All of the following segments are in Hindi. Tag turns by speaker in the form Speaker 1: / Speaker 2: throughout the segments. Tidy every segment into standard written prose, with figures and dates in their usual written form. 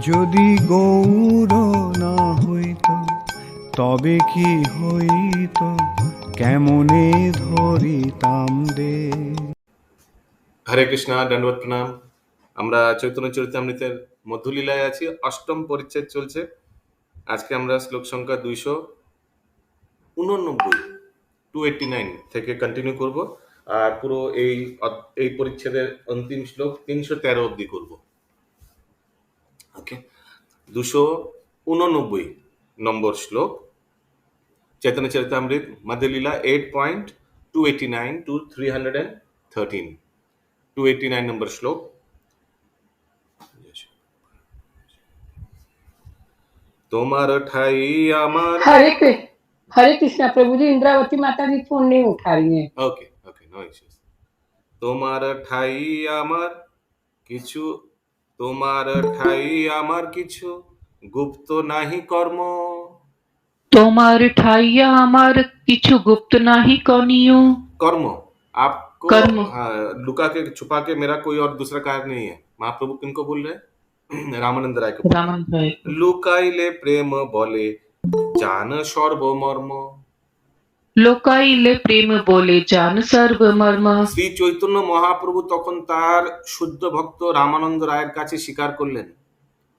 Speaker 1: যদি গৌর না হইত তবে কি হইত, কেমনে ধরিতাম দে।
Speaker 2: হরে কৃষ্ণা, দণ্ডবত প্রণাম। আমরা চৈতন্য চরিতামৃতের মধ্যলীলায় আছি, অষ্টম পরিচ্ছেদ চলছে। আজকে আমরা শ্লোক সংখ্যা 289 থেকে কন্টিনিউ করব, আর পুরো এই পরিচ্ছেদের অন্তিম শ্লোক 313 অবধি করব। ওকে, 289 নম্বর শ্লোক, চৈতন্য চরিতামৃত মধ্যলীলা 8.289 to 313। 289 নম্বর শ্লোক। তোমার ঠাই আমার।
Speaker 3: हरे कृष्णा प्रभु जी। इंद्रावती माता जी फोन नहीं उठा रही हैं।
Speaker 2: Okay okay, no issues. তোমার ঠাই আমার কিছু, তোমার ঠাই আমার কিছু, গুপ্ত নাহি কর্ম।
Speaker 4: তোমার ঠাইয়া আমার কিছু गुप्त नाही कनियो।
Speaker 2: कर्म आपको
Speaker 4: कर्म।
Speaker 2: हाँ, लुका के छुपा के मेरा कोई और दूसरा कार्य नहीं है। महाप्रभु किनको बोल रहे हैं? रामानंद राय को।
Speaker 4: रामानंद राय।
Speaker 2: लुकाइले प्रेम बोले जान सर्वमर्म।
Speaker 4: লোকাইলে প্রেম বলে জান সর্বমর্ম।
Speaker 2: শ্রী চৈতন্য মহাপ্রভু তখন তার শুদ্ধ ভক্ত রামানন্দ রায়ের কাছে স্বীকার করলেন,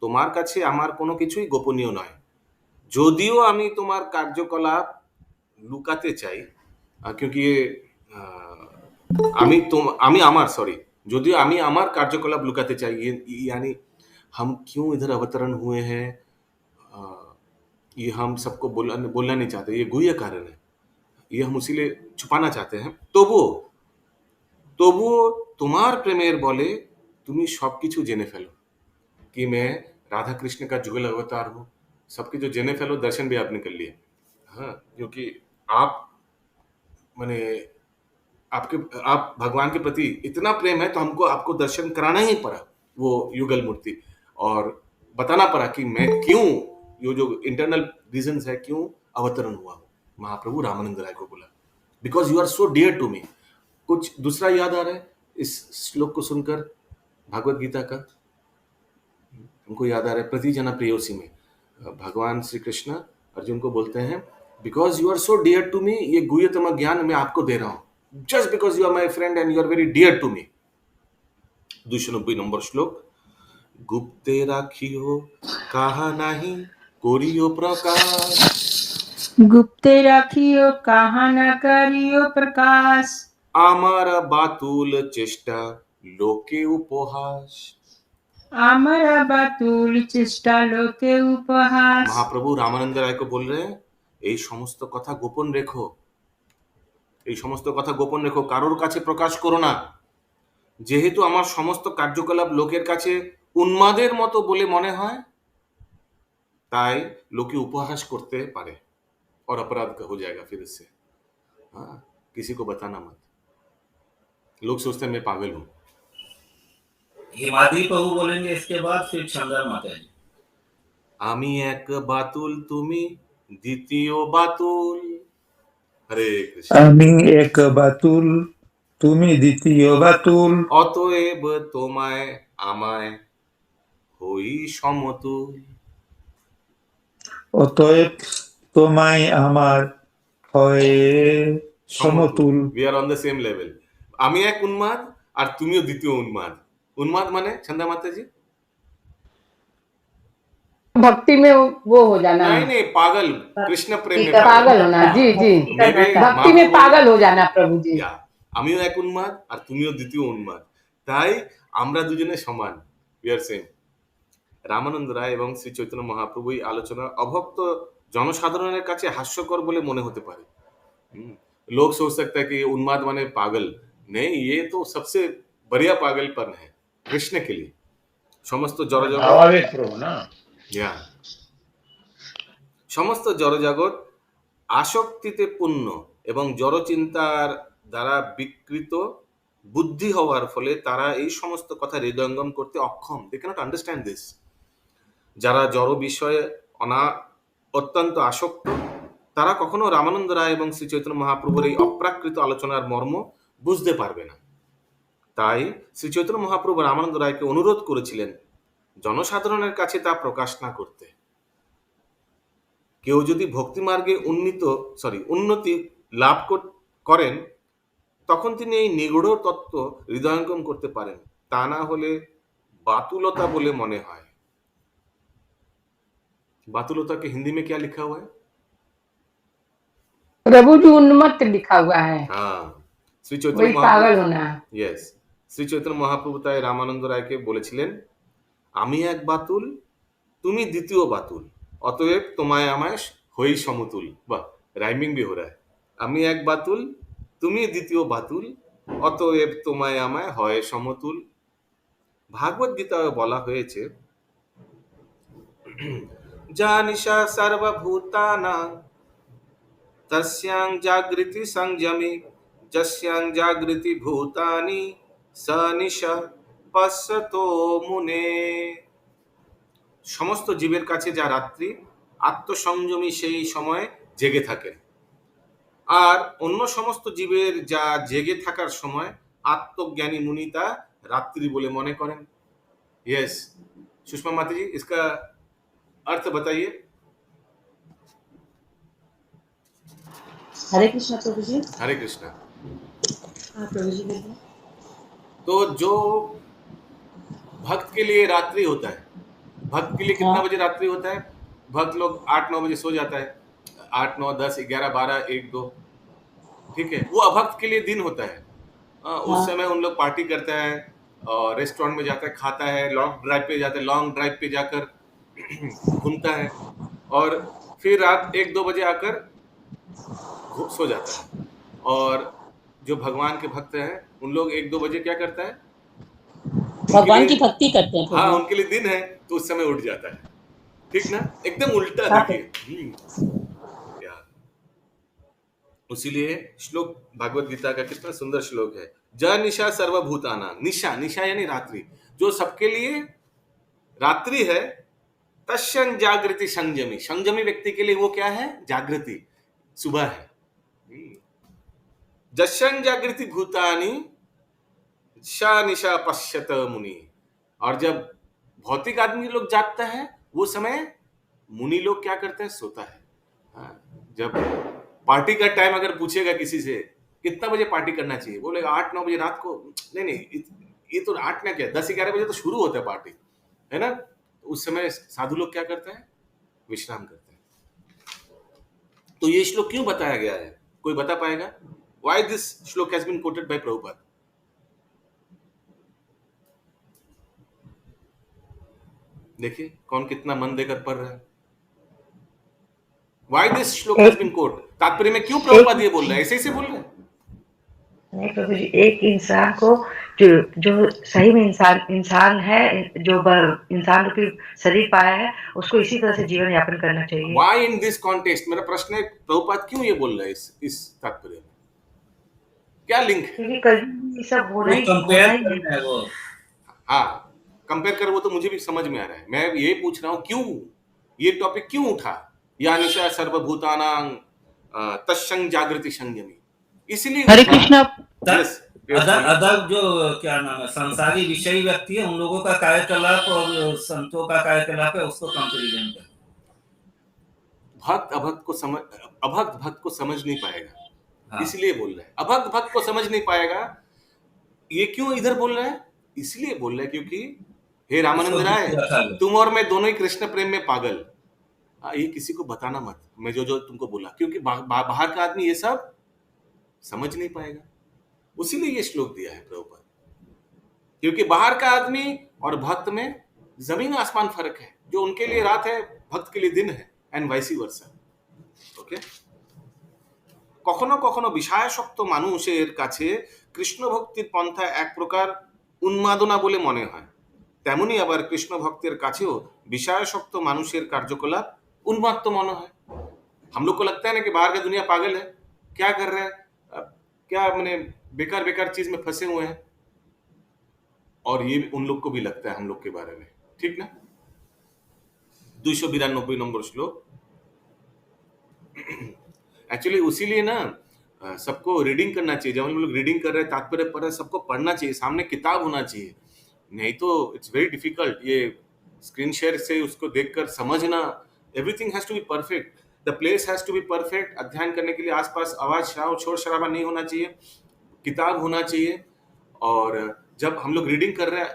Speaker 2: তোমার কাছে আমার কোনো কিছুই গোপনীয় নয়। যদিও আমি তোমার কার্যকলাপ লুকাতে চাই, क्योंकि আমি আমার যদিও আমি আমার কার্যকলাপ লুকাতে চাই, यानी हम क्यों इधर अवतरण हुए हैं, ये हम सबको बोलना नहीं चाहते, ये गुह्य कारण है, ये हम इसीलिए छुपाना चाहते हैं। তবুও তোমার প্রেমের বলে তুমি সবকিছু জেনে ফেলো कि मैं राधा कृष्ण का जुगल अवतार हूँ। सबकी जो जने फेलो दर्शन भी आपने कर लिए। हाँ, क्योंकि आप माने आप भगवान के प्रति इतना प्रेम है तो हमको आपको दर्शन कराना ही पड़ा, वो युगल मूर्ति, और बताना पड़ा कि मैं क्यों, ये जो इंटरनल रीजंस है क्यों अवतरण हुआ हूँ। महाप्रभु रामानंद राय को बोला, because you are so dear to me. कुछ दूसरा याद आ रहा है इस श्लोक को सुनकर भागवत गीता का? हमको याद आ रहा है प्रति जना प्रेयोसी में भगवान श्री कृष्ण अर्जुन को बोलते हैं, because you are so dear to me, ये गुह्यतम ज्ञान मैं आपको दे रहा हूं, just because you are my friend and you are very dear to me. 290 number श्लोक, गुप्ते राखियो कहा नहीं करियो प्रकाश।
Speaker 3: गुप्ते राखियो कहा न करियो प्रकाश।
Speaker 2: আমার বাতুল চেষ্টা লোকে উপহাস।
Speaker 3: हमारा बातुल चेष्टा लोके उपहास।
Speaker 2: महाप्रभु रामानंद राय को बोल रहे हैं, এই সমস্ত কথা গোপন রেখো, এই সমস্ত কথা গোপন রেখো, কারোর কাছে প্রকাশ করো না। যেহেতু আমার সমস্ত কার্যকলাপ লোকের কাছে উন্মাদের মতো বলে মনে হয়, তাই লোকে উপহাস করতে পারে और अपराध का हो जाएगा फिर इससे। हाँ, किसी को बताना मत, लोग सोचते हैं मैं पागल हूं।
Speaker 5: हिमाद्री प्रभु बोलेंगे, इसके बाद फिर चंद्रा माता जी।
Speaker 2: আমি এক বাতুল তুমি দ্বিতীয় বাতুল। হরে কৃষ্ণ।
Speaker 6: আমি এক বাতুল তুমি দ্বিতীয় বাতুল।
Speaker 2: অতএব তোমায় আমায় হই সমতুল।
Speaker 6: অতএব তোমায় আমার হয় সমতুল।
Speaker 2: We are on the same level। আমি এক উন্মাদ আর তুমিও দ্বিতীয় উন্মাদ। उन्माद माने चंदा माता जी?
Speaker 3: भक्ति में वो हो जाना।
Speaker 2: नहीं पागल, कृष्ण प्रेम में
Speaker 3: पागल होना। जी जी, भक्ति में पागल हो जाना प्रभु जी।
Speaker 2: আমিও এক উন্মাদ আর তুমিও দ্বিতীয় উন্মাদ, তাই আমরা দুজনে সমান, we are same। রামানন্দ রায় এবং শ্রী চৈতন্য মহাপ্রভু এই আলোচনা অভক্ত জনসাধারণের কাছে হাস্যকর বলে মনে হতে পারে। लोग सोच सकता है कि उन्माद माने पागल, नहीं, ये तो सबसे बढ़िया पागलपन है कृष्ण के लिए। समस्त সমস্ত জড়জগৎ আসক্তিতে পূর্ণ এবং জড়চিন্তার দ্বারা বিকৃত বুদ্ধি হওয়ার ফলে তারা এই সমস্ত কথা হৃদয়ঙ্গম করতে অক্ষম। They can't understand this. যারা জড় বিষয়ে অত্যন্ত আসক্ত, তারা কখনো রামানন্দ রায় এবং শ্রী চৈতন্য মহাপ্রভুর এই অপ্রাকৃত আলোচনার মর্ম বুঝতে পারবে না। তাই শ্রী চৈতন্য মহাপ্রভু রামানন্দ রায়কে অনুরোধ করেছিলেন জনসাধারণের কাছে তা প্রকাশ না করতে। কেউ যদি ভক্তি মার্গে উন্নতি লাভ করেন, তখন তিনি এই নিগূঢ় তত্ত্ব হৃদয়ঙ্গম করতে পারেন। তা না হলে बातुलता बोले मने হয়। बातुलता के हिंदी में क्या लिखा हुआ है?
Speaker 3: प्रभु जी उन्मत्त लिखा हुआ है,
Speaker 2: हाँ, শ্রী
Speaker 3: वही
Speaker 2: চৈতন্য
Speaker 3: पागल
Speaker 2: মহাপ্রভু,
Speaker 3: होना।
Speaker 2: यस, শ্রী চৈতন্য মহাপ্রভু তাই রামানন্দ রায়কে বলেছিলেন, আমি এক বাতুল, তুমি দ্বিতীয় বাতুল, অতএব তোমায় আমায় হই সমতুল। বাহ, রাইমিং भी हो रहा है। আমি এক বাতুল, তুমি দ্বিতীয় বাতুল, অতএব তোমায় আমায় হয় সমতুল। ভাগবত গীতায় বলা হয়েছে, যা নিশা সর্বভূতানাং তস্যাং জাগৃতি সংযমী, যস্যাং জাগৃতি ভূতানি স নিশা পশ্যতো মুনে। সমস্ত জীবের কাছে যা রাত্রি, আত্মসংযমী সেই সময় জেগে থাকেন। আর অন্য সমস্ত জীবের যা জেগে থাকার সময় আত্মজ্ঞানী মুনি তা রাত্রি বলে মনে করেন। यस, सुषमा माता जी, इसका अर्थ बताइए।
Speaker 7: हरे कृष्णा प्रभु जी।
Speaker 2: हरे कृष्णा।
Speaker 7: हाँ प्रभु जी बोलिए।
Speaker 2: तो जो भक्त के लिए रात्रि होता है, भक्त के लिए कितना
Speaker 7: हाँ।
Speaker 2: बजे रात्रि होता है? भक्त लोग 8-9 बजे सो जाता है, 8, 9, 10, 11, 12, 1, 2, ठीक है। वो अभक्त के लिए दिन होता है। उस
Speaker 7: हाँ।
Speaker 2: समय उन लोग पार्टी करता है, रेस्टोरेंट में जाता है, खाता है, लॉन्ग ड्राइव पे जाता है, लॉन्ग ड्राइव पे जाकर घूमता है, और फिर रात 1-2 बजे आकर सो जाता है। और जो भगवान के भक्त हैं, उन लोग 1-2 बजे क्या करता है?
Speaker 7: भगवान की भक्ति करते हैं
Speaker 2: हाँ,
Speaker 7: प्रभु।
Speaker 2: उनके लिए दिन है तो उस समय उठ जाता है, ठीक ना? एकदम उल्टा
Speaker 7: हाँ।
Speaker 2: देखिए। क्या इसीलिए श्लोक भागवत गीता का कितना सुंदर श्लोक है, ज निशा सर्वभूताना। निशा, निशा यानी रात्रि, जो सबके लिए रात्रि है। तस्यं जागृति संयमी, संयमी व्यक्ति के लिए वो क्या है? जागृति, सुबह है। जस्यं जागृति भूतानि शा निशा पश्यत मुनि। और जब भौतिक आदमी लोग जागता है, वो समय मुनि लोग क्या करते हैं? सोता है। हाँ, जब पार्टी का टाइम अगर पूछेगा किसी से कितना बजे पार्टी करना चाहिए, बोलेगा 8-9 बजे रात को। नहीं, ये तो 8 ना क्या 10-11 बजे तो शुरू होता है पार्टी, है ना? उस समय साधु लोग क्या करते हैं? विश्राम करते हैं। तो ये श्लोक क्यों बताया गया है? कोई बता पाएगा? Why this श्लोक has been quoted by Prabhupada? देखिए कौन कितना मन देकर पढ़ रहा है। Why this श्लोक has been quoted? तात्पर्य में क्यों प्रभुपाद ये बोल रहे हैं? ऐसे ऐसे बोल रहे हैं?
Speaker 8: नहीं प्रभु जी, एक इंसान को जो सही में इंसान है, जो इंसान रूपी शरीर पाया है, उसको इसी तरह से जीवन यापन करना चाहिए।
Speaker 2: Why in this context? मेरा प्रश्न है, प्रभुपाद क्यों ये बोल रहे हैं इस तात्पर्य में? क्या लिंक है?
Speaker 8: क्योंकि कल ये सब होना ही
Speaker 5: कंपेयर करना है वो।
Speaker 2: हाँ, कंपेयर कर, वो तो मुझे भी समझ में आ रहा है। मैं ये पूछ रहा हूँ क्यों ये टॉपिक क्यों उठा? या निशा सर्वभूतानां तस्यं जागृति संयमी, इसलिए
Speaker 4: हरे कृष्णा।
Speaker 2: Yes,
Speaker 5: अदर जो क्या नाम है, संसारी विषयी व्यक्ति है, उन लोगों का कार्यकलाप और संतों का कार्यकलाप है, उसको कंपेरिजन कर।
Speaker 2: भक्त अभक्त भक्त को समझ नहीं पाएगा।
Speaker 5: हाँ।
Speaker 2: इसलिए बोल रहा है, अभक्त भक्त को समझ नहीं पाएगा। ये क्यों इधर बोल रहा है? इसलिए बोल रहा है क्योंकि हे रामानंद राय, तुम और मैं दोनों ही कृष्ण प्रेम में पागल। ये किसी को बताना मत, मैं जो तुमको बोला, क्योंकि बाहर का आदमी ये सब समझ नहीं पाएगा। उसीलिए ये श्लोक दिया है प्रभुपाद, क्योंकि बाहर का आदमी और भक्त में जमीन आसमान फर्क है। जो उनके लिए रात है, भक्त के लिए दिन है, एंड वाइसी वर्सा। ओके। কখনো কখনো বিষয়াসক্ত মানুষের কাছে কৃষ্ণ ভক্তির পন্থা এক প্রকার উন্মাদনা বলে মনে হয়, তেমনি আবার কৃষ্ণ ভক্তের কাছেও বিষয়াসক্ত মানুষের কার্যকলাপ उन्मत्त मनो है। हम लोग को लगता है ना कि बाहर का दुनिया पागल है, क्या कर रहा है, क्या मैंने बेकार बेकार चीज में फंसे हुए हैं, और ये उन लोग को भी लगता है हम लोग के बारे में, ठीक ना? 292 नंबर श्लोक। एक्चुअली उसीलिए ना सबको रीडिंग करना चाहिए। जब हम लोग रीडिंग कर रहे हैं, तात्पर्य पर सबको पढ़ना चाहिए, सामने किताब होना चाहिए, नहीं तो इट्स वेरी डिफिकल्ट। ये स्क्रीन शेयर से उसको देखकर समझना, everything has to be perfect, the place has to be perfect. अध्ययन करने के लिए आसपास आवाज शोर शराबा नहीं होना चाहिए, किताब होना चाहिए। और जब हम लोग रीडिंग कर रहे हैं,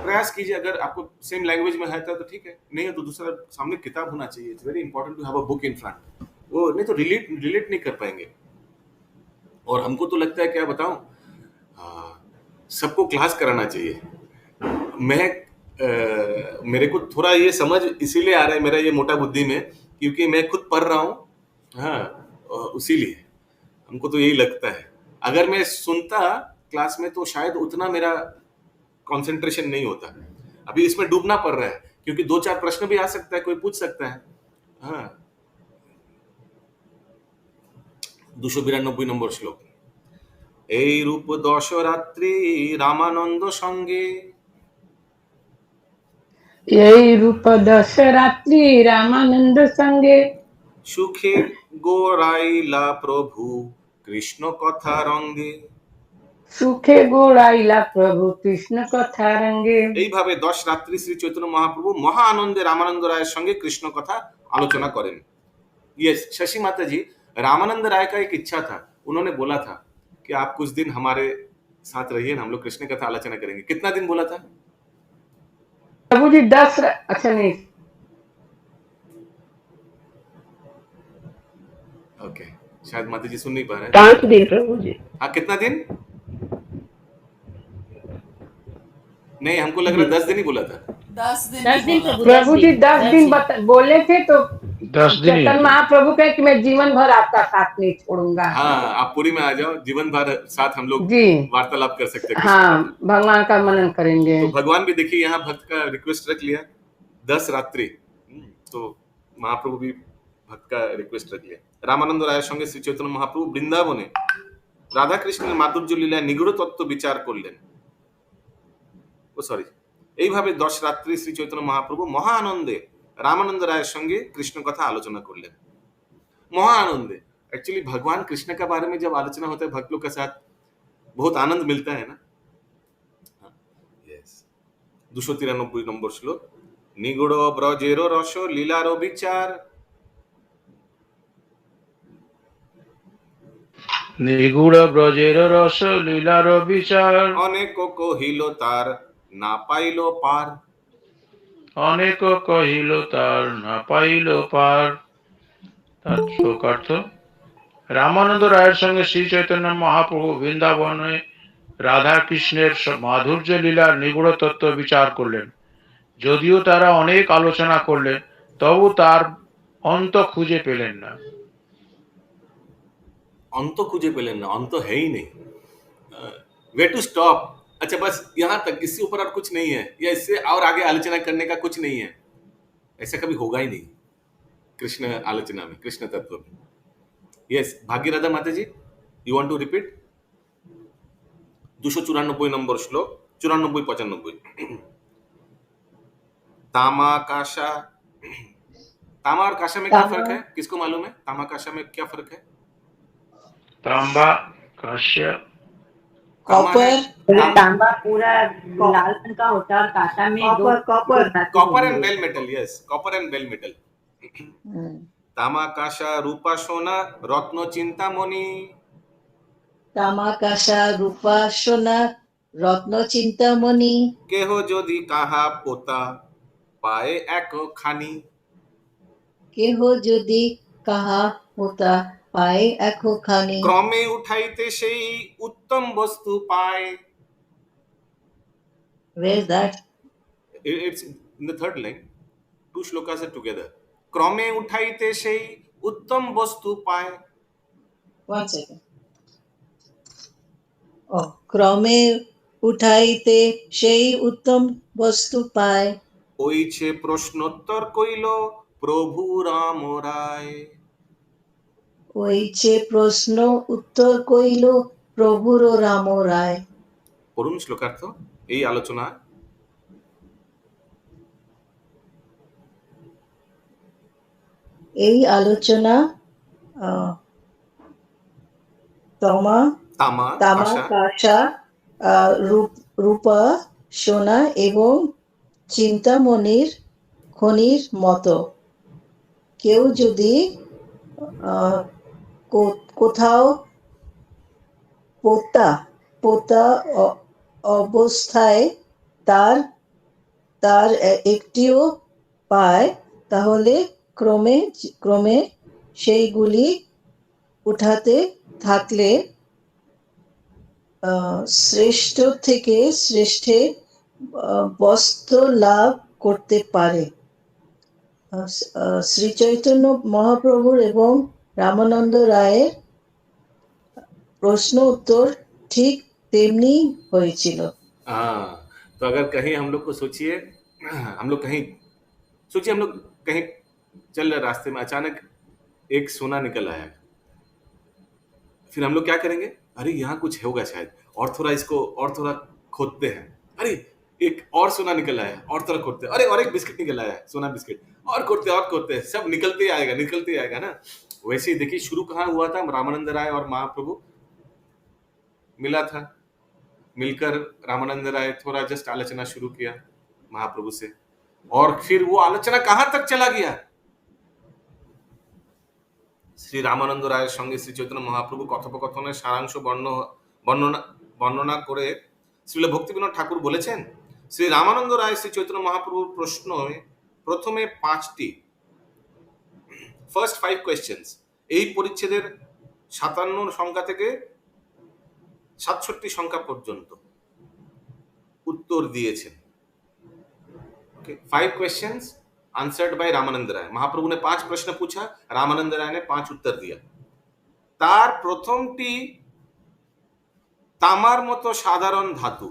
Speaker 2: प्रयास कीजिए, अगर आपको सेम लैंग्वेज में है तो ठीक है, नहीं है तो दूसरा सामने किताब होना चाहिए। It's very important to have a book in front, वो नहीं तो रिलेट नहीं कर पाएंगे। और हमको तो लगता है, क्या बताऊं, सबको क्लास कराना चाहिए। मेरे को थोड़ा ये समझ इसीलिए आ रहा है, मेरा ये मोटा बुद्धि में, क्योंकि मैं खुद पढ़ रहा हूँ। हाँ, उसीलिए हमको तो यही लगता है। अगर मैं सुनता क्लास में तो शायद उतना मेरा कंसंट्रेशन नहीं होता। अभी इसमें डूबना पड़ रहा है, क्योंकि 2-4 प्रश्न भी आ सकता है, कोई पूछ सकता है। हाँ, 292 নম্বর শ্লোক। এই রূপ দশরাত্রি রামানন্দ সঙ্গে,
Speaker 3: यही रूप दशरात्रि रामानंद संगे,
Speaker 2: সুখে গোরাইলা প্রভু কৃষ্ণ কথা রঙ্গে।
Speaker 3: सुखे गोड़ाइला प्रभु कृष्ण कथा रंगे।
Speaker 2: এইভাবে 10 রাত্রি শ্রী চৈতন্য মহাপ্রভু মহা আনন্দে রামানন্দ রায়ের সঙ্গে কৃষ্ণ কথা आलोचना करें। ये शशि माता जी, रामानंद राय का एक इच्छा था, उन्होंने बोला था कि आप कुछ दिन हमारे साथ रहिए, हम लोग कृष्ण कथा आलोचना करेंगे। कितना दिन बोला था?
Speaker 3: प्रभु जी 10, अच्छा नहीं,
Speaker 2: ओके, शायद माता जी सुन नहीं पा रहे हैं।
Speaker 8: 5 दिन प्रभु जी।
Speaker 2: हाँ, कितना दिन? नहीं, हमको लग रहा है 10 दिन ही बोला था।
Speaker 7: 10 दिन
Speaker 3: प्रभु जी 10 दिन बोले थे, तो
Speaker 6: 10 दिन ही
Speaker 3: चैतन्य महाप्रभु कहे कि मैं जीवन भर आपका साथ नहीं छोड़ूंगा।
Speaker 2: हाँ, आप पूरी में आ जाओ, जीवन भर साथ हम लोग
Speaker 3: जी
Speaker 2: वार्तालाप कर सकते हैं।
Speaker 3: हाँ, भगवान का मनन करेंगे।
Speaker 2: तो भगवान भी देखिए यहाँ भक्त का रिक्वेस्ट रख लिया, 10 रात्रि। तो महाप्रभु भी भक्त का रिक्वेस्ट रख लिया। रामानंद राয়ের সঙ্গে শ্রী চৈতন্য মহাপ্রভু বৃন্দাবনে রাধা কৃষ্ণের মাধুর্য লীলা নিগূঢ় তত্ত্ব বিচার করলেন। ও সরি, এইভাবে 10 রাত্রি শ্রী চৈতন্য মহাপ্রভু মহা আনন্দে रामानंद राय संगे कृष्ण कथा आलोचना कर लें। महा आनंद, एक्चुअली भगवान कृष्ण के बारे में जब आलोचना होता है भक्त लोग के साथ, बहुत आनंद मिलता है ना। यस, 293 নম্বর শ্লোক। নিগূঢ় ব্রজের রস লীলার বিচার,
Speaker 6: নিগুড় ব্রজের রস লীলার বিচার,
Speaker 2: অনেক কহিল তার না পাইল পার।
Speaker 6: অনেক কহিল তার না পাইল পার। তার শ্লোকার্থ: রামানন্দ রায়ের সঙ্গে শ্রী চৈতন্য মহাপ্রভু বৃন্দাবনে রাধা কৃষ্ণের মাধুর্য লীলার নিগুড় তত্ত্ব বিচার করলেন। যদিও তারা অনেক আলোচনা করলেন, তবু তার অন্ত খুঁজে পেলেন না।
Speaker 2: अंत खुजे पेलें ना, अंत है ही नहीं। Way to stop. अच्छा, बस यहाँ तक, इससे ऊपर और कुछ नहीं है, या इससे और आगे आलोचना करने का कुछ नहीं है। ऐसा कभी होगा ही नहीं कृष्ण आलोचना में, कृष्ण तत्व में। यस, भाग्यराधा माता जी, यू वांट टू रिपीट? 294 নম্বর শ্লোক, 94-95। तामा काशा, तामा और काशा में क्या फर्क है? किसको मालूम है तामा काशा में क्या फर्क है?
Speaker 6: तांबा काश्य
Speaker 7: कॉपर,
Speaker 8: तांबा पूरा लाल रंग का होता है और कांटा में
Speaker 2: copper and bell metal. Yes, copper and bell metal. तामा काशा रूपा सोना रत्न चिंतामणि,
Speaker 7: তামাকাশা রূপা সোনা রত্ন চিন্তামণি,
Speaker 2: কেহ যদি কাহা পোতা পায়ে এক খানি,
Speaker 7: কেহ যদি কাহা হোতা পায় একখানি,
Speaker 2: ক্রমে উঠাইতে সেই উত্তম বস্তু পায়।
Speaker 7: where is that?
Speaker 2: It's in the third line. 2 shlokas are together. ক্রমে উঠাইতে সেই উত্তম বস্তু পায়।
Speaker 7: 1 second. ক্রমে উঠাইতে সেই উত্তম বস্তু পায়,
Speaker 2: ওইছে প্রশ্নোত্তর কইল প্রভু রাম রায়।
Speaker 7: ওইছে প্রশ্ন উত্তর কইল প্রভুর রাম রায়।
Speaker 2: পড়ুন শ্লোকার্থ এই আলোচনা।
Speaker 7: এই আলোচনা তামা
Speaker 2: তামা
Speaker 7: কাঁসা, রূপা সোনা এবং চিন্তামণির খনির মতো। কেউ যদি কোথাও পোতা অবস্থায় তার তার একটিও পায়, তাহলে ক্রমে ক্রমে সেইগুলি উঠাতে থাকলে শ্রেষ্ঠ থেকে শ্রেষ্ঠে বস্ত্র লাভ করতে পারে। শ্রী চৈতন্য মহাপ্রভুর এবং রামানন্দ রায়ের প্রশ্ন উত্তর ঠিক তেমনি হয়েছিল।
Speaker 2: हाँ, तो अगर कहीं हम लोग को सोचिए, हम लोग कहीं सोचिए, हम लोग कहीं चल रहे रास्ते में, अचानक एक सोना निकल आया, फिर हम लोग क्या करेंगे? अरे यहाँ कुछ होगा शायद, और थोड़ा इसको और थोड़ा खोदते हैं। अरे एक और सोना निकल आया, और थोड़ा खोदते हैं। अरे और एक बिस्किट निकल आया, सोना बिस्किट, और खोदते हैं, सब निकलते ही आएगा ना। वैसे ही देखिए शुरू कहाँ हुआ था, रामानंद राय और महाप्रभु मिला था, मिलकर रामानंद राय थोड़ा जस्ट आलोचना शुरू किया महाप्रभु से, और फिर वो आलोचना कहां तक चला गया? শ্রী রামানন্দ রায়ের সঙ্গে শ্রী চৈতন্য মহাপ্রভু কথোপকথনের সারাংশ বর্ণনা করে শ্রীল ভক্তিবিনোদ ঠাকুর বলেছেন, শ্রী রামানন্দ রায় শ্রী চৈতন্য মহাপ্রভুর প্রশ্ন প্রথমে 5টি, ফার্স্ট 5 কোয়েশ্চেন্স, এই পরিচ্ছেদের 57 সংখ্যা থেকে 67 সংখ্যা পর্যন্ত उत्तर दिएছেন। Okay, 5 questions answered by Ramanand Rai. Mahaprabhu ने 5 प्रश्न पूछा, रामानंद राय ने 5 उत्तर दिया। तार प्रथमटी तामार मतो साधारण धातु।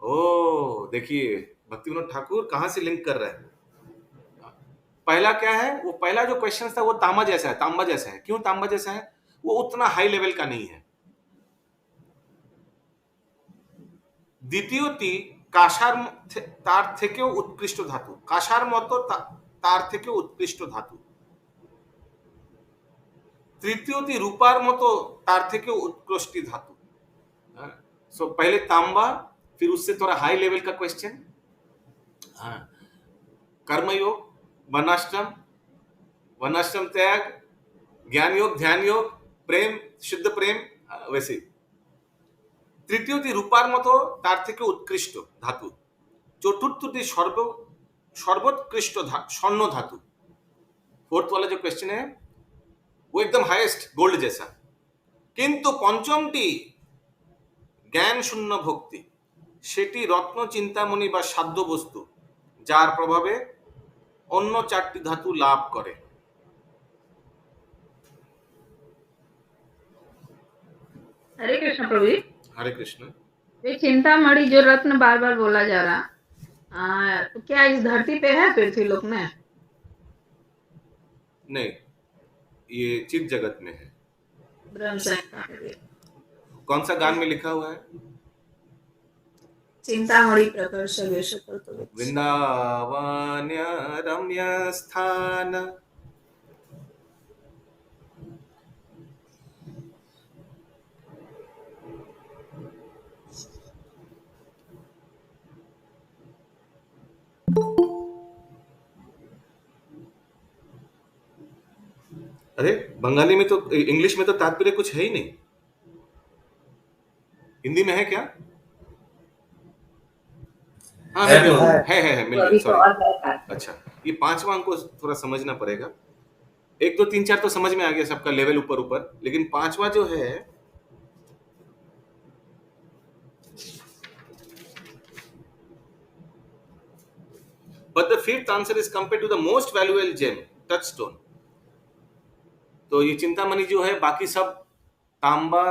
Speaker 2: ओ देखिए भक्ति विनोद ठाकुर कहां से लिंक कर रहे हैं। पहला क्या है, वो पहला जो क्वेश्चन था वो तांबा जैसा है। क्यों तांबा जैसा है? वो उतना हाई लेवल का नहीं है। দ্বিতীয়টি কাঁসার তার থেকেও উৎকৃষ্ট ধাতু, কাঁসার মতো তার থেকেও উৎকৃষ্ট ধাতু। তৃতীয়টি রূপার মতো তার থেকেও उत्कृष्ट धातु। सो पहले तांबा, फिर उससे थोड़ा हाई लेवल का क्वेश्चन, कर्मयोग, वर्णाश्रम त्याग, ज्ञान योग, ध्यान योग, प्रेम, शुद्ध प्रेम, वैसे। তৃতীয়টি রূপার মতো তার থেকে উৎকৃষ্ট ধাতু। চতুर्थটি सर्वोत्कृष्ट स्वर्ण धातु। फोर्थ वाला जो क्वेश्चन है वो एकदम हाईएस्ट गोल्ड जैसा। किंतु पंचमटी ज्ञान शून्य भक्ति, সেটি রত্ন চিন্তামণি বা সাধ্য বস্তু, যার প্রভাবে অন্য 4টি ধাতু লাভ করে।
Speaker 9: हरे कृष्ण प्रभु जी।
Speaker 2: हरे कृष्ण।
Speaker 9: ये चिंतामणि जो रत्न बार बार बोला जा रहा, तो क्या इस धरती पे है पृथ्वी लोक में?
Speaker 2: नहीं, ये चित जगत में है।
Speaker 9: ब्रह्म संहिता में
Speaker 2: कौन सा गान में लिखा हुआ है?
Speaker 9: चिंतामणि प्रकर्ष
Speaker 2: वृंदावन रम्य स्थान। अरे बंगाली में तो, इंग्लिश में तो तात्पर्य कुछ है ही नहीं। हिंदी में है क्या? हाँ है, मिल गया, सॉरी। अच्छा, ये 5वां हमको थोड़ा समझना पड़ेगा। 1 2 3 4 तो समझ में आ गया, सबका लेवल ऊपर, लेकिन 5वां जो है, but the 5th answer is compared to the most valuable gem, touchstone। तो ये चिंतामणि जो है, बाकी सब तांबा,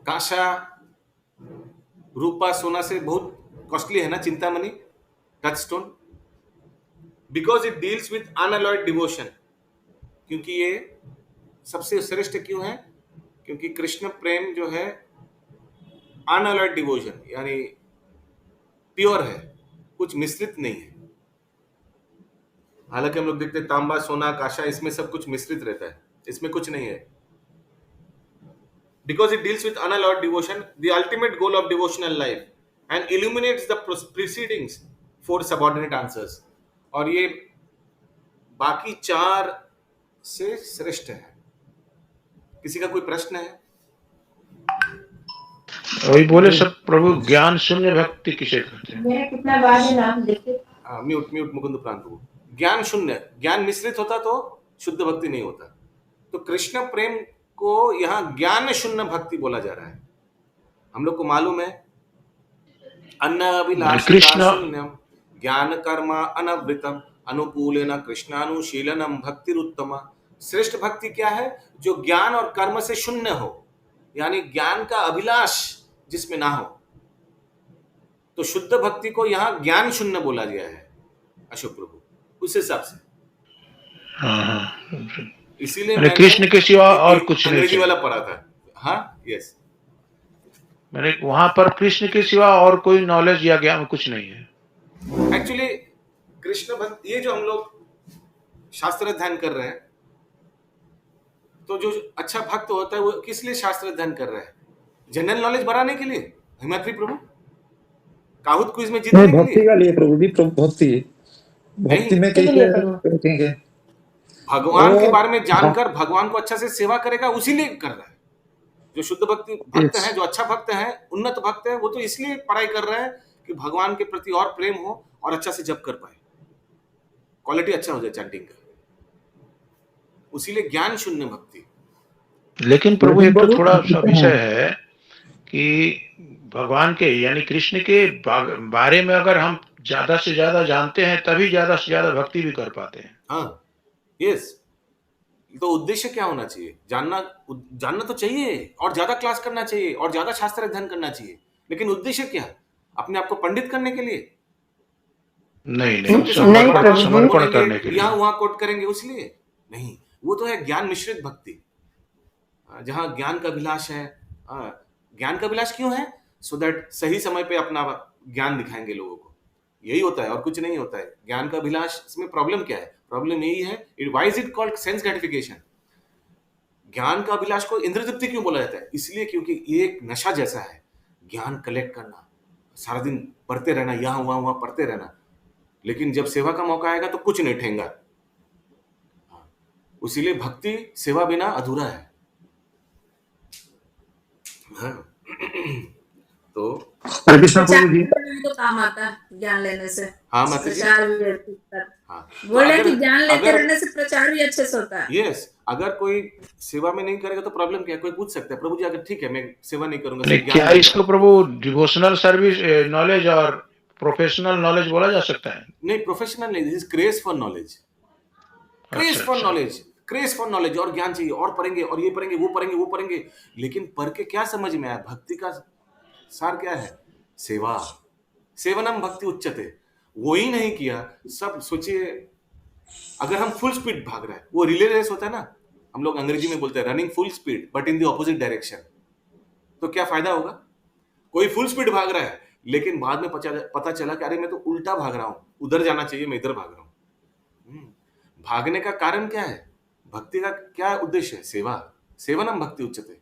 Speaker 2: कांसा, रूपा, सोना से बहुत कॉस्टली है ना Chintamani, touchstone, because it deals with unalloyed devotion. क्योंकि ये सबसे श्रेष्ठ क्यों है? क्योंकि कृष्ण प्रेम जो है अनअलॉयड डिवोशन, यानी प्योर है, कुछ मिश्रित नहीं है। हालांकि हम लोग देखते हैं तांबा, सोना, कांसा, इसमें सब कुछ मिश्रित रहता है, इसमें कुछ नहीं है। Because it deals with unalloyed devotion, the ultimate goal of devotional life, and illuminates the preceding 4 subordinate answers. और ये बाकी 4 से श्रेष्ठ है। किसी का कोई प्रश्न है?
Speaker 6: वही बोले सब प्रभु, ज्ञान शून्य भक्ति किसे कहते हैं?
Speaker 7: मेरा कितना बार है नाम देखे।
Speaker 2: म्यूट मुकुंद प्राण प्रभु। ज्ञान शून्य, ज्ञान मिश्रित होता तो शुद्ध भक्ति नहीं होता। तो कृष्ण प्रेम को यहाँ ज्ञान शून्य भक्ति बोला जा रहा है। हम लोग को मालूम है अन्न अभिलाषिता शून्यम ज्ञान कर्म अनवृतम अनुकूलेन कृष्णानुशीलनम भक्तिरुत्तमा। श्रेष्ठ भक्ति क्या है? जो ज्ञान और कर्म से शून्य हो, यानी ज्ञान का अभिलाष जिसमें ना हो। तो शुद्ध भक्ति को यहाँ ज्ञान शून्य बोला गया है अशोक प्रभु, उस हिसाब से। इसीलिए मैंने
Speaker 6: कृष्ण के सिवा और कुछ नहीं
Speaker 2: अंग्रेजी वाला पढ़ा था। हाँ, यस,
Speaker 6: मैंने वहां पर कृष्ण के सिवा और कोई नॉलेज या ज्ञान कुछ नहीं है।
Speaker 2: एक्चुअली कृष्ण भक्त, ये जो हम लोग शास्त्र अध्ययन कर रहे हैं, तो जो अच्छा भक्त होता है वो किस लिए शास्त्र अध्ययन कर रहा है? जनरल नॉलेज बढ़ाने के लिए? हिमाद्री प्रभु, काहुत क्विज में जीतने के लिए?
Speaker 10: भक्ति का लिए प्रभु जी, भक्ति में कैसे
Speaker 2: भगवान के बारे में जानकर भगवान को अच्छा से सेवा करेगा, उसी लिए कर रहा है। जो शुद्ध भक्त है, जो अच्छा भक्त है, उन्नत भक्त है, वो तो इसलिए पढ़ाई कर रहा है कि भगवान के प्रति और प्रेम हो और अच्छा से जप कर पाए, क्वालिटी अच्छा हो जाए चैंटिंग का। उसीलिए ज्ञान शून्य भक्ति।
Speaker 6: लेकिन प्रभु एक तो थोड़ा सा विषय है कि भगवान के यानी कृष्ण के बारे में अगर हम ज्यादा से ज्यादा जानते हैं तभी ज्यादा से ज्यादा भक्ति भी कर पाते हैं।
Speaker 2: हाँ, यस। तो उद्देश्य क्या होना चाहिए? जानना तो चाहिए, और ज्यादा क्लास करना चाहिए, और ज्यादा शास्त्र अध्ययन करना चाहिए, लेकिन उद्देश्य क्या? अपने आप को पंडित करने के लिए?
Speaker 6: नहीं,
Speaker 2: समर्पण करने के लिए, यहाँ वहां कोट करेंगे उसलिए नहीं। वो तो है ज्ञान मिश्रित भक्ति, जहां ज्ञान का अभिलाष है। ज्ञान का अभिलाष क्यों है? सो दैट सही समय पे अपना ज्ञान दिखाएंगे लोगों को, यही होता है और कुछ नहीं होता है। ज्ञान का अभिलाष, इसमें प्रॉब्लम क्या है? प्रॉब्लम यही है, why is it called sense gratification? ज्ञान का अभिलाष को इंद्र तृप्ति क्यों बोला जाता है? इसलिए क्योंकि ये एक नशा जैसा है, ज्ञान कलेक्ट करना, सारा दिन पढ़ते रहना, यहाँ वहां पढ़ते रहना, लेकिन जब सेवा का मौका आएगा तो कुछ नहीं ठेंगा। इसीलिए भक्ति सेवा बिना अधूरा है। हाँ। तो
Speaker 9: तो काम आता है ज्ञान लेने से।
Speaker 2: हाँ,
Speaker 9: प्रचार भी बोले कि ज्ञान लेते रहने से प्रचार भी अच्छे से होता है।
Speaker 2: यस, अगर कोई सेवा में नहीं करेगा तो प्रॉब्लम क्या है? कोई पूछ सकता है, प्रभु जी अगर ठीक है मैं सेवा नहीं करूंगा,
Speaker 6: क्या इसको प्रभु डिवोशनल सर्विस नॉलेज और प्रोफेशनल नॉलेज बोला जा सकता है?
Speaker 2: नहीं, प्रोफेशनल नहीं, this is craze for knowledge. Craze for knowledge, craze for knowledge, और ज्ञान चाहिए, और पढ़ेंगे, और ये पढ़ेंगे, वो पढ़ेंगे, लेकिन पढ़ के क्या समझ में आया? भक्ति का सार क्या है? सेवा। सेवनम भक्ति उच्चते। वो ही नहीं किया। सब सोचिए, अगर हम फुल स्पीड भाग रहे हैं, वो रिले रेस होता है ना, हम लोग अंग्रेजी में बोलते हैं running full speed but in the opposite direction, तो क्या फायदा होगा? कोई फुल स्पीड भाग रहा है, लेकिन बाद में पता चला कि अरे मैं तो उल्टा भाग रहा हूं, उधर जाना चाहिए, मैं इधर भाग रहा हूं। भागने का कारण क्या है? भक्ति का क्या उद्देश्य है? सेवा। सेवनम भक्ति उच्चते।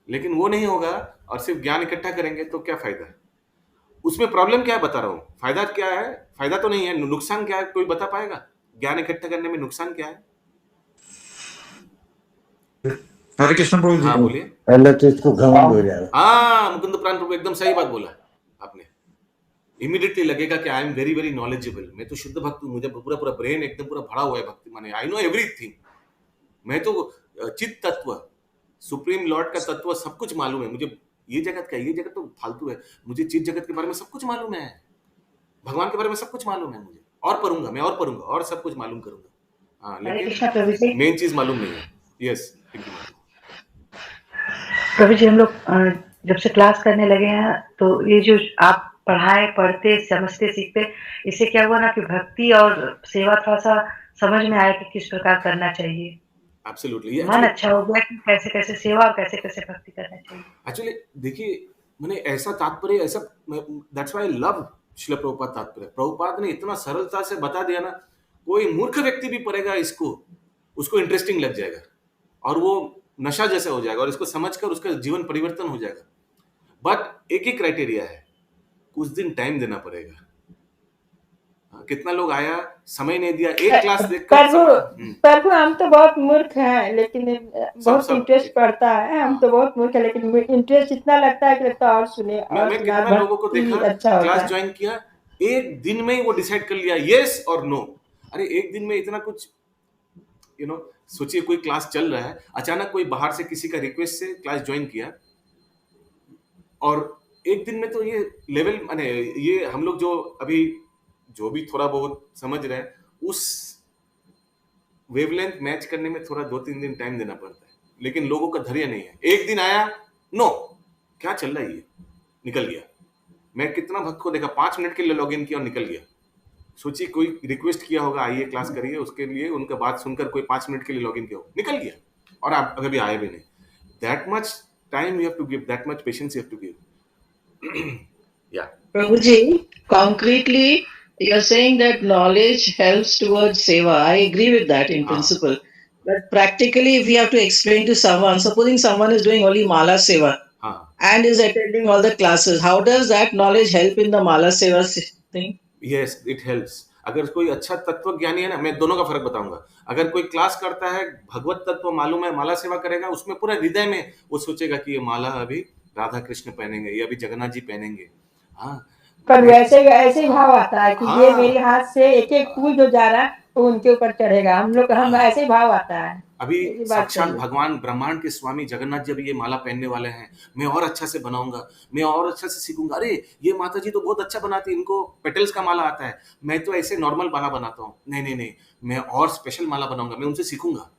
Speaker 2: लेकिन वो नहीं होगा और सिर्फ ज्ञान इकट्ठा करेंगे तो क्या फायदा है? उसमें प्रॉब्लम क्या है बता रहा हूं। फायदा क्या है? फायदा तो नहीं है, नुकसान क्या है? कोई बता पाएगा? ज्ञान इकट्ठा करने में नुकसान क्या है?
Speaker 10: हरे कृष्ण प्रभु जी।
Speaker 2: हाँ बोलिए।
Speaker 10: पहले तो इसको घमंड हो जाएगा।
Speaker 2: हाँ, मुकुंद प्राण प्रभु एकदम सही बात बोला आपने। इमीडिएटली लगेगा कि I am very very knowledgeable, मैं तो शुद्ध भक्त हूँ, मुझे पूरा ब्रेन एकदम पूरा भरा हुआ है भक्ति, माने आई नो एवरीथिंग। मैं तो चित्त तत्व, सुप्रीम लॉर्ड का तत्व सब कुछ मालूम है मुझे। ये जगत का, ये जगत तो फालतू है, मुझे चित्त जगत के बारे में सब कुछ मालूम है, भगवान के बारे में सब कुछ मालूम है मुझे, और पढ़ूंगा मैं, और पढ़ूंगा, और सब कुछ मालूम करूंगा। हाँ, लेकिन मेन चीज मालूम नहीं है। यस,
Speaker 8: प्रभु जी, हम लोग जब से क्लास करने लगे हैं तो ये जो आप पढ़ाए, पढ़ते, समझते, सीखते, इससे क्या हुआ ना कि भक्ति और सेवा थोड़ा सा समझ में आया कि किस प्रकार करना चाहिए।
Speaker 2: एब्सोल्युटली,
Speaker 8: मन अच्छा हो गया कि कैसे कैसे सेवा और कैसे कैसे भक्ति करना चाहिए।
Speaker 2: एक्चुअली देखिए, मैंने ऐसा तात्पर्य, ऐसा, that's why I love Srila Prabhupada तात्पर्य। प्रभुपाद ने इतना सरलता से बता दिया ना, कोई मूर्ख व्यक्ति भी पढ़ेगा इसको, उसको इंटरेस्टिंग लग जाएगा और वो नशा जैसा हो जाएगा, और इसको समझकर उसका जीवन परिवर्तन हो जाएगा। बट एक ही क्राइटेरिया है, कुछ दिन टाइम देना पड़ेगा। कितना लोग आया, समय नहीं दिया, एक क्लास देखकर
Speaker 3: प्रभु प्रभु हम तो बहुत मूर्ख हैं, लेकिन बहुत
Speaker 2: सब
Speaker 3: इंटरेस्ट पड़ता है। हम तो बहुत मूर्ख है, लेकिन इंटरेस्ट इतना लगता है कि लगता है और सुने
Speaker 2: मैं
Speaker 3: और सुना,
Speaker 2: कितना लोगों को
Speaker 3: भक्ति
Speaker 2: देखा
Speaker 3: अच्छा होता
Speaker 2: क्लास
Speaker 3: है।
Speaker 2: ज्वाइन किया, एक दिन में ही वो डिसाइड कर लिया यस और नो। अरे एक दिन में इतना कुछ, सोचिए कोई क्लास चल रहा है, अचानक कोई बाहर से किसी का रिक्वेस्ट से क्लास ज्वाइन किया, और एक दिन में तो ये लेवल, माने ये हम लोग जो अभी जो भी थोड़ा बहुत समझ रहे हैं, उस वेवलेंथ मैच करने में थोड़ा 2-3 दिन टाइम देना पड़ता है, लेकिन लोगों का धैर्य नहीं है। एक दिन आया, नो, क्या चल रहा है ये, निकल गया। मैं कितना भक्त को देखा 5 मिनट के लिए लॉगिन किया और निकल गया। सोचिए कोई रिक्वेस्ट किया होगा आइए क्लास करिए, उसके लिए उनका बात सुनकर कोई 5 मिनट के लिए लॉगिन किया हो, निकल गया, और आप अभी आए भी नहीं। That much time you have to give, that much patience you have to give. या
Speaker 11: Prabhuji, concretely, you're saying that knowledge helps towards seva. I agree with that in principle. But practically, if we have to explain to someone, supposing someone is doing only mala seva and is attending all the classes, how does that knowledge help in the mala seva thing?
Speaker 2: Yes, it helps. अगर कोई अच्छा तत्व ज्ञानी है ना, मैं दोनों का फर्क बताऊंगा। अगर कोई क्लास करता है, भगवत तत्व मालूम है, माला सेवा करेगा, उसमें पूरा हृदय में वो सोचेगा कि ये माला अभी राधा कृष्ण पहनेंगे, ये अभी जगन्नाथ जी पहनेंगे। हाँ,
Speaker 3: पर वैसे ऐसे भाव आता है कि ये मेरे हाथ से एक एक फूल जो जा रहा है वो उनके ऊपर चढ़ेगा। हम ऐसे भाव आता है।
Speaker 2: अभी साक्षात भगवान ब्रह्मांड के स्वामी जगन्नाथ जी अभी ये माला पहनने वाले हैं, मैं और अच्छा से बनाऊंगा, मैं और अच्छा से सीखूंगा। अरे ये माता जी तो बहुत अच्छा बनाती है, इनको पेटल्स का माला आता है, मैं तो ऐसे नॉर्मल माला बनाता हूँ। नहीं, मैं और स्पेशल माला बनाऊंगा, मैं उनसे सीखूंगा।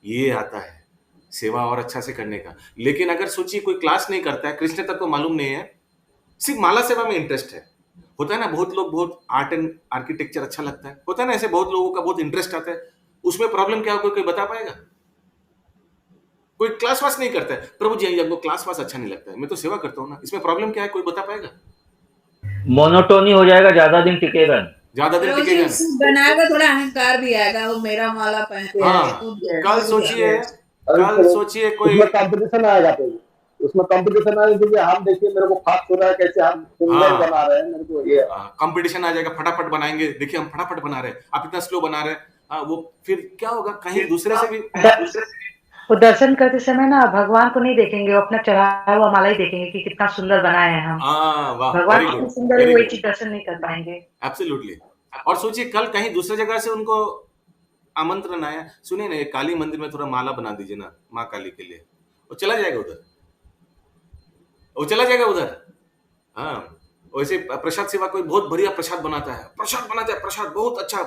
Speaker 2: ये आता है सेवा और अच्छा से करने का। लेकिन अगर सोचिए कोई क्लास नहीं करता है, कृष्ण तत्व मालूम नहीं है, सिर्फ माला सेवा में इंटरेस्ट है, होता है ना, बहुत लोग बहुत आर्ट एंड आर्किटेक्चर अच्छा लगता है, होता है ना, ऐसे बहुत लोगों का बहुत इंटरेस्ट आता है, उसमें प्रॉब्लम क्या हो, कोई बता पाएगा? कोई क्लास वास नहीं करता है, प्रभु जी हमको क्लास वास अच्छा नहीं लगता है, मैं तो सेवा करता हूँ ना, इसमें प्रॉब्लम क्या है, कोई बता पाएगा?
Speaker 5: मोनोटोनी हो जाएगा, ज्यादा दिन टिकेगा,
Speaker 2: ज्यादा दिन टिकेगा,
Speaker 9: बनाएगा, थोड़ा अहंकार भी आएगा, वो मेरा माला पहनते हैं।
Speaker 2: कल सोचिए कोई
Speaker 12: कंपटीशन आएगा, तो उसमें कंपटीशन आएगा क्योंकि हम देखिए मेरे को फास्ट हो रहा है, कैसे हम सुंदर बना रहे हैं, मेरे को ये
Speaker 2: कंपटीशन आ जाएगा, फटाफट बनाएंगे, देखिए हम फटाफट बना रहे हैं, आप इतना स्लो बना रहे हैं, वो फिर क्या होगा, कहीं दूसरे से भी
Speaker 8: वो दर्शन करते समय ना भगवान को नहीं देखेंगे, वो अपना चढ़ाया हुआ माला ही देखेंगे कि कितना सुंदर बनाए हैं हम। भगवान कितने सुंदर है, वही चीज दर्शन नहीं कर पाएंगे।
Speaker 2: एब्सोल्युटली। और सोचिए कल कहीं दूसरी जगह से उनको आमंत्रण आया, सुनिए ना, काली मंदिर में थोड़ा माला बना दीजिए ना माँ काली के लिए, वो चला जाएगा उधर, हाँ। वैसे प्रसाद सेवा कोई बहुत बढ़िया प्रसाद बनाता है, प्रसाद बहुत अच्छा।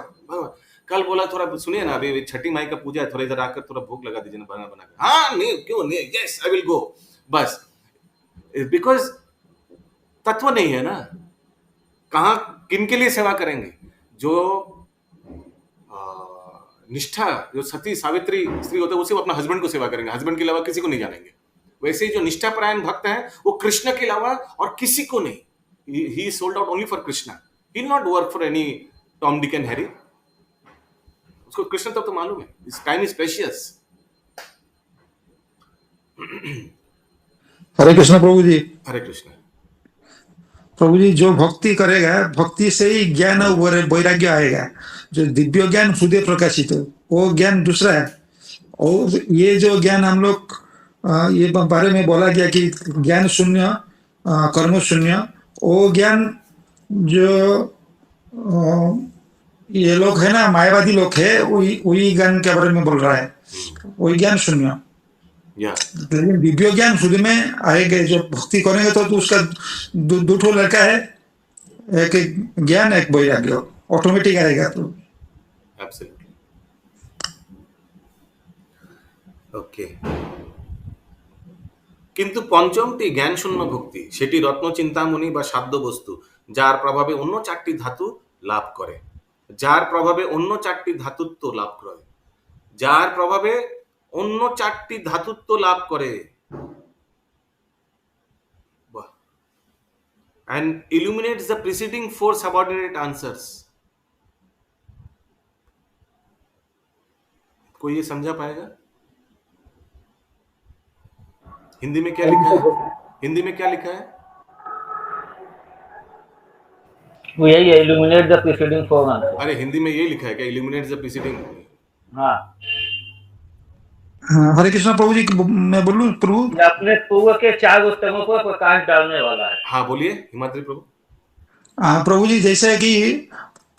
Speaker 2: कल बोला थोड़ा सुनिए ना, अभी छठी माई का पूजा है, थोड़ा इधर आकर थोड़ा भोग लगा दीजिए ना, बना के। हाँ, नहीं, क्यों नहीं, यस आई विल गो। बस बिकॉज तत्व नहीं है ना, कहाँ किन के लिए सेवा करेंगे? जो निष्ठा, जो सती सावित्री स्त्री होते हैं, वो सिर्फ अपना हस्बैंड को सेवा करेंगे, हस्बैंड के अलावा किसी को नहीं जानेंगे। वैसे ही जो निष्ठापरायण भक्त हैं, वो कृष्ण के अलावा और किसी को नहीं, he is sold out only for Krishna. He will not work for any Tom, Dick and Harry. उसको कृष्ण तब तो मालूम है, his time is precious.
Speaker 10: हरे कृष्ण प्रभु जी।
Speaker 2: हरे कृष्ण
Speaker 10: प्रभु जी, जो भक्ति करेगा, भक्ति से ही ज्ञान और वैराग्य आएगा। जो दिव्य ज्ञान हृदय प्रकाशित है, वो ज्ञान दूसरा है। और ये जो ज्ञान हम लोग ये बारे में बोला गया कि ज्ञान शून्य कर्म शून्य, वो ज्ञान जो ये लोग है ना, मायावादी लोग है, वही ज्ञान के बारे में बोल रहा है, वही ज्ञान शून्य। लेकिन दिव्य ज्ञान खुद में आएगा, जो भक्ति करेंगे तो उसका दो ठो लड़का है, एक ज्ञान एक वैराग्य ऑटोमेटिक आएगा। तो
Speaker 2: एब्सोल्युटली ओके। কিন্তু পঞ্চমটি জ্ঞান শূন্য ভক্তি, সেটি রত্ন চিন্তামণি বা সাধ্য বস্তু, যার প্রভাবে অন্য চারটি ধাতু লাভ করে, যার প্রভাবে অন্য চারটি ধাতুত্ব লাভ করে, যার প্রভাবে অন্য চারটি ধাতুত্ব লাভ করে, and illuminates the preceding four subordinate answers। कोई ये समझा पाएगा? हिंदी में क्या लिखा है? हिंदी में क्या लिखा है?
Speaker 5: वो यही है, illuminate the preceding form answer.
Speaker 2: अरे हिंदी में ये लिखा है क्या, इल्यूमिनेट द प्रीसीडिंग?
Speaker 5: हाँ,
Speaker 10: हाँ, हरे कृष्णा प्रभु जी, मैं बोलूं प्रभु?
Speaker 5: ये अपने पूर्व के 4 उत्तमों पर प्रकाश डालने वाला है।
Speaker 2: हाँ बोलिए हिमाद्री प्रभु।
Speaker 10: प्रभु जी, जैसे कि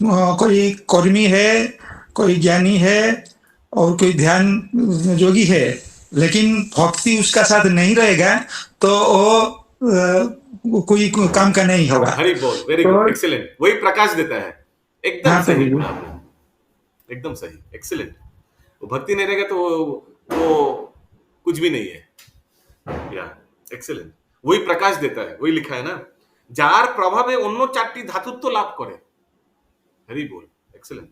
Speaker 10: कोई कर्मी है, कोई ज्ञानी है और कोई ध्यान जोगी है, लेकिन भक्ति उसका साथ नहीं रहेगा तो वो कोई काम का नहीं होगा।
Speaker 2: हरी बोल, वेरी गुड, एक्सीलेंट। वही प्रकाश देता है। एकदम
Speaker 10: हाँ,
Speaker 2: सही
Speaker 10: प्रभु।
Speaker 2: बोला आपने, एकदम सही, एक्सीलेंट। वो भक्ति नहीं रहेगा तो वो कुछ भी नहीं है। या एक्सीलेंट, वही प्रकाश देता है, वही लिखा है ना, जार प्रभावे अन्य 4टी ধাতুত্ব লাভ করে। হরি বল, এক্সেলেন্ট।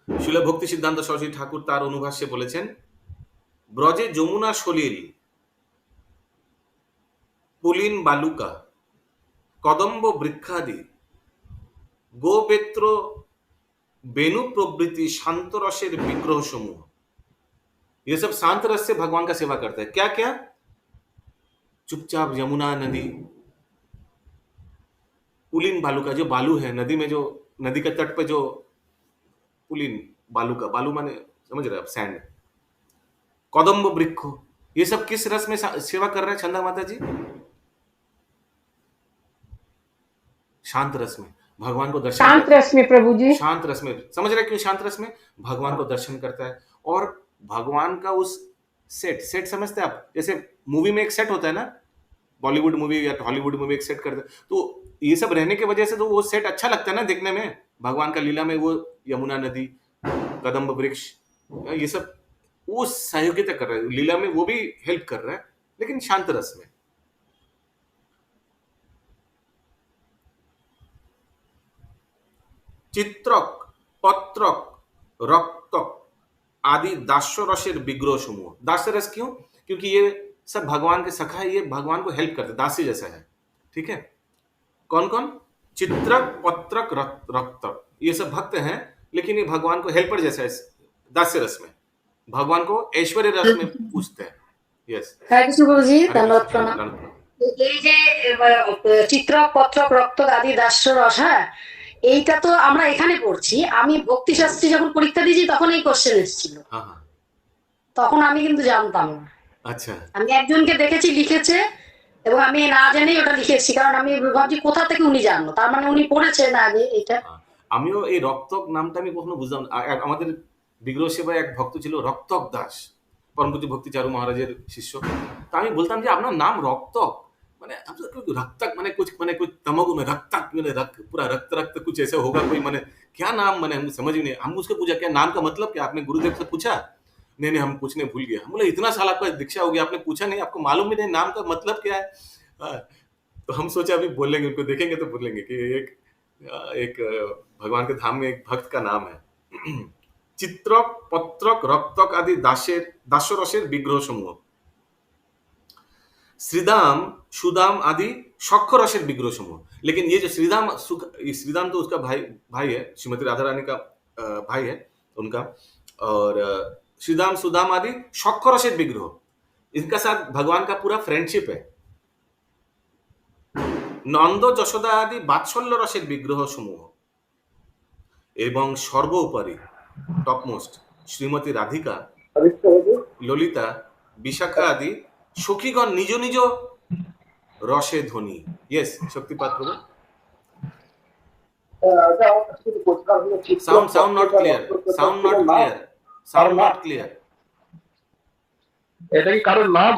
Speaker 2: শিলা ভক্তি সিদ্ধান্ত সরস্বতী ঠাকুর তার অনুভাষ্যে বলেছেন, ব্রজে যমুনা সলিল, পুলিন বালুকা, কদম্ব বৃক্ষাদি, গোবেত্র বেणु प्रभृति शांत रसेर विग्रह समूह, ये सब शांत रस से भगवान का सेवा करता है। क्या क्या? चुपचाप यमुना नदी, पुलिन बालू का, जो बालू है नदी में, जो नदी के तट पे जो पुलिन बालू का, बालू माने समझ रहे आप, सैंड, कदम्ब वृक्ष, ये सब किस रस में सेवा कर रहे हैं चंदा माता जी? शांत रस में भगवान को दर्शन,
Speaker 3: शांत रस में प्रभु जी,
Speaker 2: शांत रस में। समझ रहे क्यों शांत रस में? भगवान को दर्शन करता है और भगवान का उस सेट समझते हैं आप? जैसे मूवी में एक सेट होता है ना, बॉलीवुड मूवी या हॉलीवुड मूवी एक सेट करते हैं, तो ये सब रहने की वजह से तो वो सेट अच्छा लगता है ना देखने में। भगवान का लीला में वो यमुना नदी, कदम्ब वृक्ष, ये सब वो सहयोगिता कर रहा है लीला में, वो भी हेल्प कर रहा है, लेकिन शांत रस में। चित्रक, पत्रक, रक्तक आदि दास्य रसेर विग्रह समूह। दास्य रस क्यों? क्योंकि ये सब भगवान के सखा है, ये भगवान को हेल्प करते, दास्य जैसा है। ठीक है, कौन कौन? चित्रक, पत्रक, रक्तक, ये सब भक्त हैं, लेकिन ये भगवान को हेल्पर जैसा है दास्य रस में, भगवान को ऐश्वर्य रस में पूछते हैं। यस,
Speaker 8: हरे कृष्ण प्रभु जी, धन्यवाद
Speaker 2: हरे
Speaker 8: प्रणाम।
Speaker 2: कृष्ण।
Speaker 8: এই যে চিত্রক পত্রক রক্তক আদি দাস্য রস, হ্যাঁ, এইটা তো আমরা এখানে পড়ছি। আমি ভক্তি শাস্ত্রী যখন পরীক্ষা দিয়েছি তখন এই কোশ্চেন এসেছিল,
Speaker 2: हाँ हाँ,
Speaker 8: তখন আমি কিন্তু জানতাম না।
Speaker 2: अच्छा,
Speaker 8: আমি একজনকে দেখেছি লিখেছে এবং আমি না জেনেই ওটা লিখেছি, কারণ আমি ভাবছি কোথা থেকে উনি জানলো, তার মানে উনি পড়েছেন আগে এটা।
Speaker 2: আমিও এই রক্তক নামটা আমি কখনো বুঝলাম না। আমাদের বিগ্রহ সেবায় এক ভক্ত ছিল রক্তক দাস, পরম পূজ্য ভক্তিচারু মহারাজের শিষ্য। তা আমি বলতাম যে আপনার নাম রক্তক, মানে रक्तक माने कुछ तमोगु में रक्तक माने पूरा रक्त रक्त कुछ ऐसा होगा कोई, माने क्या नाम, माने हम समझ ही नहीं। हम उसको पूछा क्या नाम का मतलब क्या, आपने गुरुदेव से पूछा? नहीं हम पूछने भूल गया। हम बोले इतना साल आपका दीक्षा हो गया, आपने पूछा नहीं, आपको मालूम भी नहीं नाम का मतलब क्या है? तो हम सोचे अभी बोलेंगे, उनको देखेंगे तो बोलेंगे कि एक भगवान के धाम में एक भक्त का नाम है चित्रक, पत्रक, रक्तक आदि दास्य रसेर विग्रह समूह। श्रीदाम, सुदाम आदि शक्ष रसेर विग्रह समूह। लेकिन ये जो श्रीदाम तो उसका भाई है, श्रीमती राधा रानी का भाई है उनका, और श्रीदाम सुदाम आदि शक्ष रसेर विग्रह, इनका साथ भगवान का पूरा फ्रेंडशिप है। नंद यशोदा आदि बात्सल्य रसेर विग्रह समूह एवं सर्वोपरि टॉपमोस्ट श्रीमती राधिका, ललिता, विशाखा आदि सखीगण निज निज रसे ध्वनि। Yes, Shaktipat Prabhu. Sound not clear.
Speaker 12: এটা কি কারোর নাম?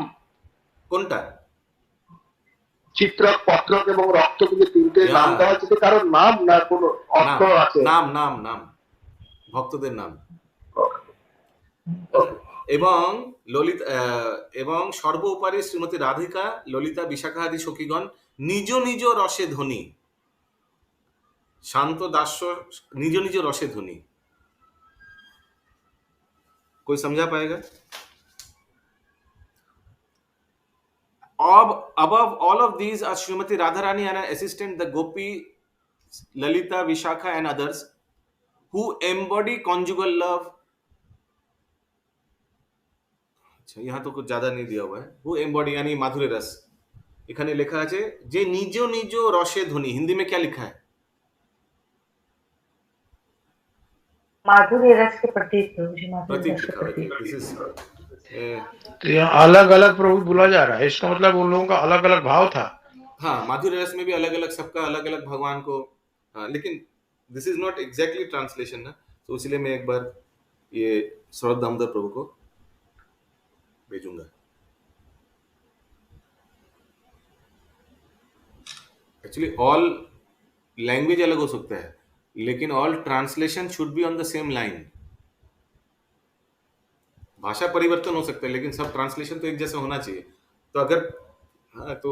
Speaker 2: কোনটা?
Speaker 12: চিত্রক, পত্রক এবং রক্তক, যে তিনটে নাম দেওয়া হচ্ছে, কারোর নাম না কোনো অর্থ আছে?
Speaker 2: নাম ভক্তদের নাম। এবং ললিতা এবং সর্বোপরি শ্রীমতী রাধিকা, ললিতা, বিশাখা আদি সখীগণ নিজ নিজ রসে ধ্বনি, शांत दास्य निज निज रसे ध्वनि। कोई समझा पाएगा? Above all of these are Srimati Radharani and her assistant the Gopi, Lalita, Vishakha and others who embody conjugal love। अच्छा, यहाँ तो कुछ ज्यादा नहीं दिया हुआ है। who embody यानी माधुर्य रस, এখানে লেখা আছে যে নিজ নিজ রসে ধ্বনি। হিন্দি में क्या लिखा है?
Speaker 8: माधुर्य रस के प्रतीक प्रभु जी, माधुर्य
Speaker 2: प्रतीक
Speaker 8: रस के
Speaker 2: लिखा हुआ है।
Speaker 8: प्रतीक।
Speaker 2: दिस इज
Speaker 6: तो यहाँ अलग अलग प्रभु बोला जा रहा है, इसका मतलब उन लोगों का अलग अलग भाव था।
Speaker 2: हाँ, माधुर्य रस में भी अलग अलग सबका अलग अलग भगवान को, हाँ, लेकिन this is not exactly translation ना, तो इसलिए मैं एक बार ये सौरभ दामोदर प्रभु को भेजूंगा। एक्चुअली ऑल लैंग्वेज अलग हो सकता है, लेकिन all translation should be on the same line. भाषा परिवर्तन हो सकता है, लेकिन सब ट्रांसलेशन तो एक जैसा होना चाहिए। तो अगर हाँ, तो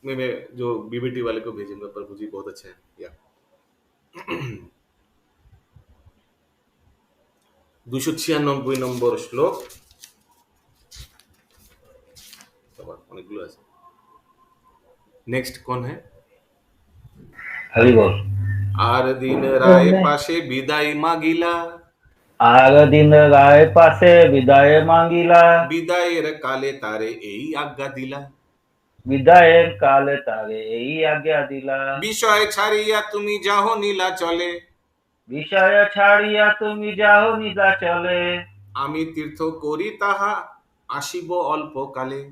Speaker 2: मैं जो बीबीटी वाले को भेजूंगा। प्रभु जी बहुत अच्छा है। या 296 নম্বর শ্লোক। অনেকগুলো আছে। নেক্সট কোন है?
Speaker 5: हरि बोल।
Speaker 2: আর দিন রায় পাশে বিদায় মাগিলা,
Speaker 5: आग दिन राय पासे विदाय मांगिला,
Speaker 2: বিদায়ের কালে তারে এই আজ্ঞা দিলা,
Speaker 5: विदाय काले तारे यही आज्ञा दिला,
Speaker 2: বিষয় ছাড়িয়া তুমি যাও নীলা চলে,
Speaker 5: विषय छाड़िया तुम जाओ निदा चले,
Speaker 2: আমি তীর্থ করি তাহা আসিব অল্প কালে,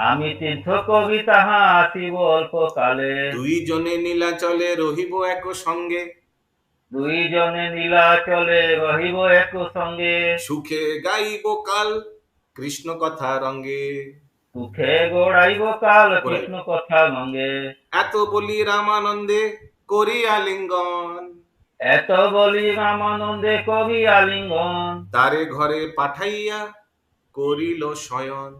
Speaker 5: आमी तीर्थ कवि ताहा आसिब अल्प काले,
Speaker 2: দুই জনে নীলা চলে রহিব এক সঙ্গে,
Speaker 5: दुई जने नीला चले रहिब एक संगे,
Speaker 2: সুখে গাইব কাল কৃষ্ণ কথা রঙ্গে,
Speaker 5: सुखे गोड़ाइब काल कृष्ण कथा मंगे,
Speaker 2: এত বলি রামানন্দে করি আলিঙ্গন,
Speaker 5: एत बोली रामानंदे कवि आलिंगन,
Speaker 2: তারে ঘরে পাঠাইয়া করিল শয়ন,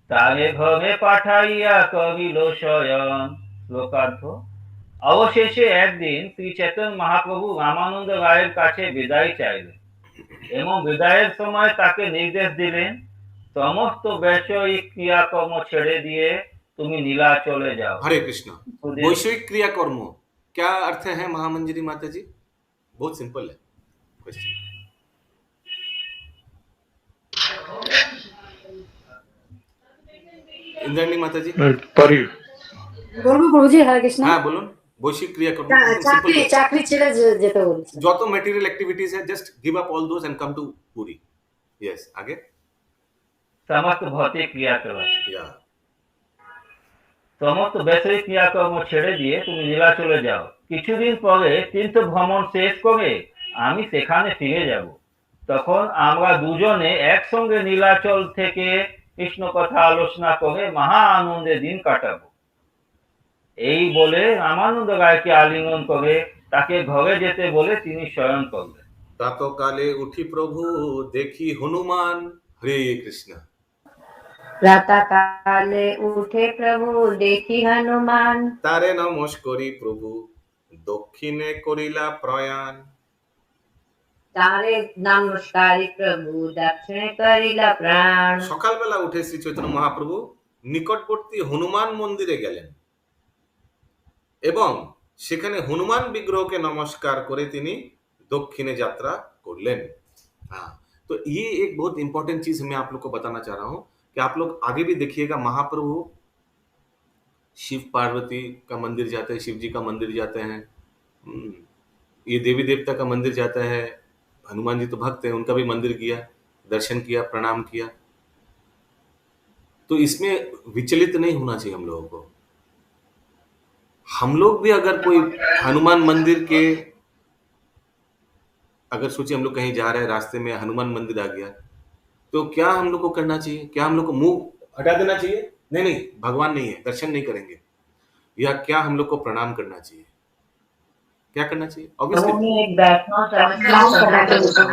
Speaker 5: तारे घरे पाठाइया करिल शयन। श्लोकार्थ। অবশেষে একদিন শ্রী চৈতন্য মহাপ্রভু রামানন্দ রায়ের কাছে বিদায় চাইলেন এবং বিদায়ের সময় তাকে নির্দেশ দিলেন, সমস্ত বৈষয়িক ক্রিয়াকর্ম ছেড়ে দিয়ে তুমি নীলাচলে যাও।
Speaker 2: हरे कृष्णा। वैश्विक क्रियाकर्म क्या अर्थ है महामंजरी माता जी? बहुत सिंपल है क्वेश्चन। इंद्राणी माता जी
Speaker 6: परी
Speaker 13: বলবো প্রভুজি, হরে কৃষ্ণ।
Speaker 2: হ্যাঁ বলুন। বৈশ্বিক ক্রিয়াকর্ম
Speaker 13: চাকরি চাকরি ছেড়ে যেতে বলছি।
Speaker 2: যত ম্যাটেরিয়াল অ্যাক্টিভিটিজ है just give up all those and come to Puri. Yes, आगे।
Speaker 5: समस्त भौतिक क्रियाकलाप,
Speaker 2: या
Speaker 5: সমস্ত বৈষয়িক ক্রিয়াকর্ম ছেড়ে দিয়ে তুমি নীলাচলে যাও। কিছুদিন পরে তীর্থ ভ্রমণ শেষ করে আমি সেখানে ফিরে যাব। তখন আমরা দুজনে একসঙ্গে নীলাচল থেকে কৃষ্ণ কথা আলোচনা করে মহা আনন্দে দিন কাটাবো। এই বলে রামানন্দ রায়কে আলিঙ্গন করে তাকে ঘরে যেতে বলে তিনি শয়ন করলেন।
Speaker 2: प्रातःकाले उठी प्रभु देखी हनुमान। हरे कृष्ण।
Speaker 13: प्रातः काले उठे प्रभु देखी हनुमान,
Speaker 2: तारे नमस्करी प्रभु दक्षिणे करिला प्रयाण।
Speaker 13: तारे नमस्कारी प्रभु दक्षिणे करिला प्राण।
Speaker 2: সকালবেলা উঠে শ্রী চৈতন্য মহাপ্রভু নিকটবর্তী হনুমান মন্দিরে গেলেন এবং সেখানে হনুমান বিগ্রহকে নমস্কার করে তিনি दक्षिणे यात्रा करलेन। हाँ, तो ये एक बहुत इंपॉर्टेंट चीज मैं आप लोग को बताना चाह रहा हूं कि आप लोग आगे भी देखिएगा। महाप्रभु शिव पार्वती का मंदिर जाते हैं, शिव जी का मंदिर जाते हैं, ये देवी देवता का मंदिर जाता है। हनुमान जी तो भक्त हैं, उनका भी मंदिर किया, दर्शन किया, प्रणाम किया। तो इसमें विचलित नहीं होना चाहिए हम लोगों को। हम लोग भी अगर कोई हनुमान मंदिर के, अगर सोचिए हम लोग कहीं जा रहे हैं, रास्ते में हनुमान मंदिर आ गया, तो क्या हम लोग को करना चाहिए? क्या हम लोग को मुंह हटा देना चाहिए? नहीं नहीं, भगवान नहीं है, दर्शन नहीं करेंगे। या क्या हम लोग को प्रणाम करना चाहिए? क्या करना चाहिए? ऑब्वियसली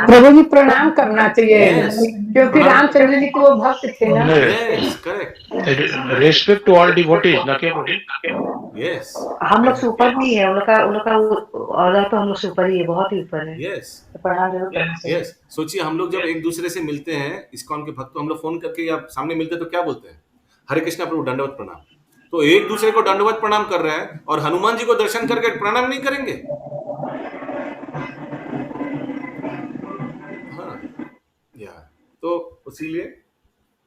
Speaker 3: प्रभु जी प्रणाम करना चाहिए, क्योंकि रामचंद्र जी को वो भक्त थे ना।
Speaker 2: Yes, correct.
Speaker 6: Respect to all devotees, ना के
Speaker 2: यस,
Speaker 8: हम लोग से ऊपर भी है, उनका ऑर्डर तो हम लोग से ऊपर ही है, बहुत ही ऊपर है।
Speaker 2: यस,
Speaker 8: तो प्रणाम जरूर करना चाहिए।
Speaker 2: यस। सोचिए हम लोग जब एक दूसरे से मिलते हैं, इस्कॉन के भक्त, तो हम लोग फोन करके या सामने मिलते हैं तो क्या बोलते हैं? हरे कृष्णा प्रभु, दंडवत प्रणाम। तो एक दूसरे को दंडवत प्रणाम कर रहे हैं और हनुमान जी को दर्शन करके प्रणाम नहीं करेंगे? हाँ, या तो इसीलिए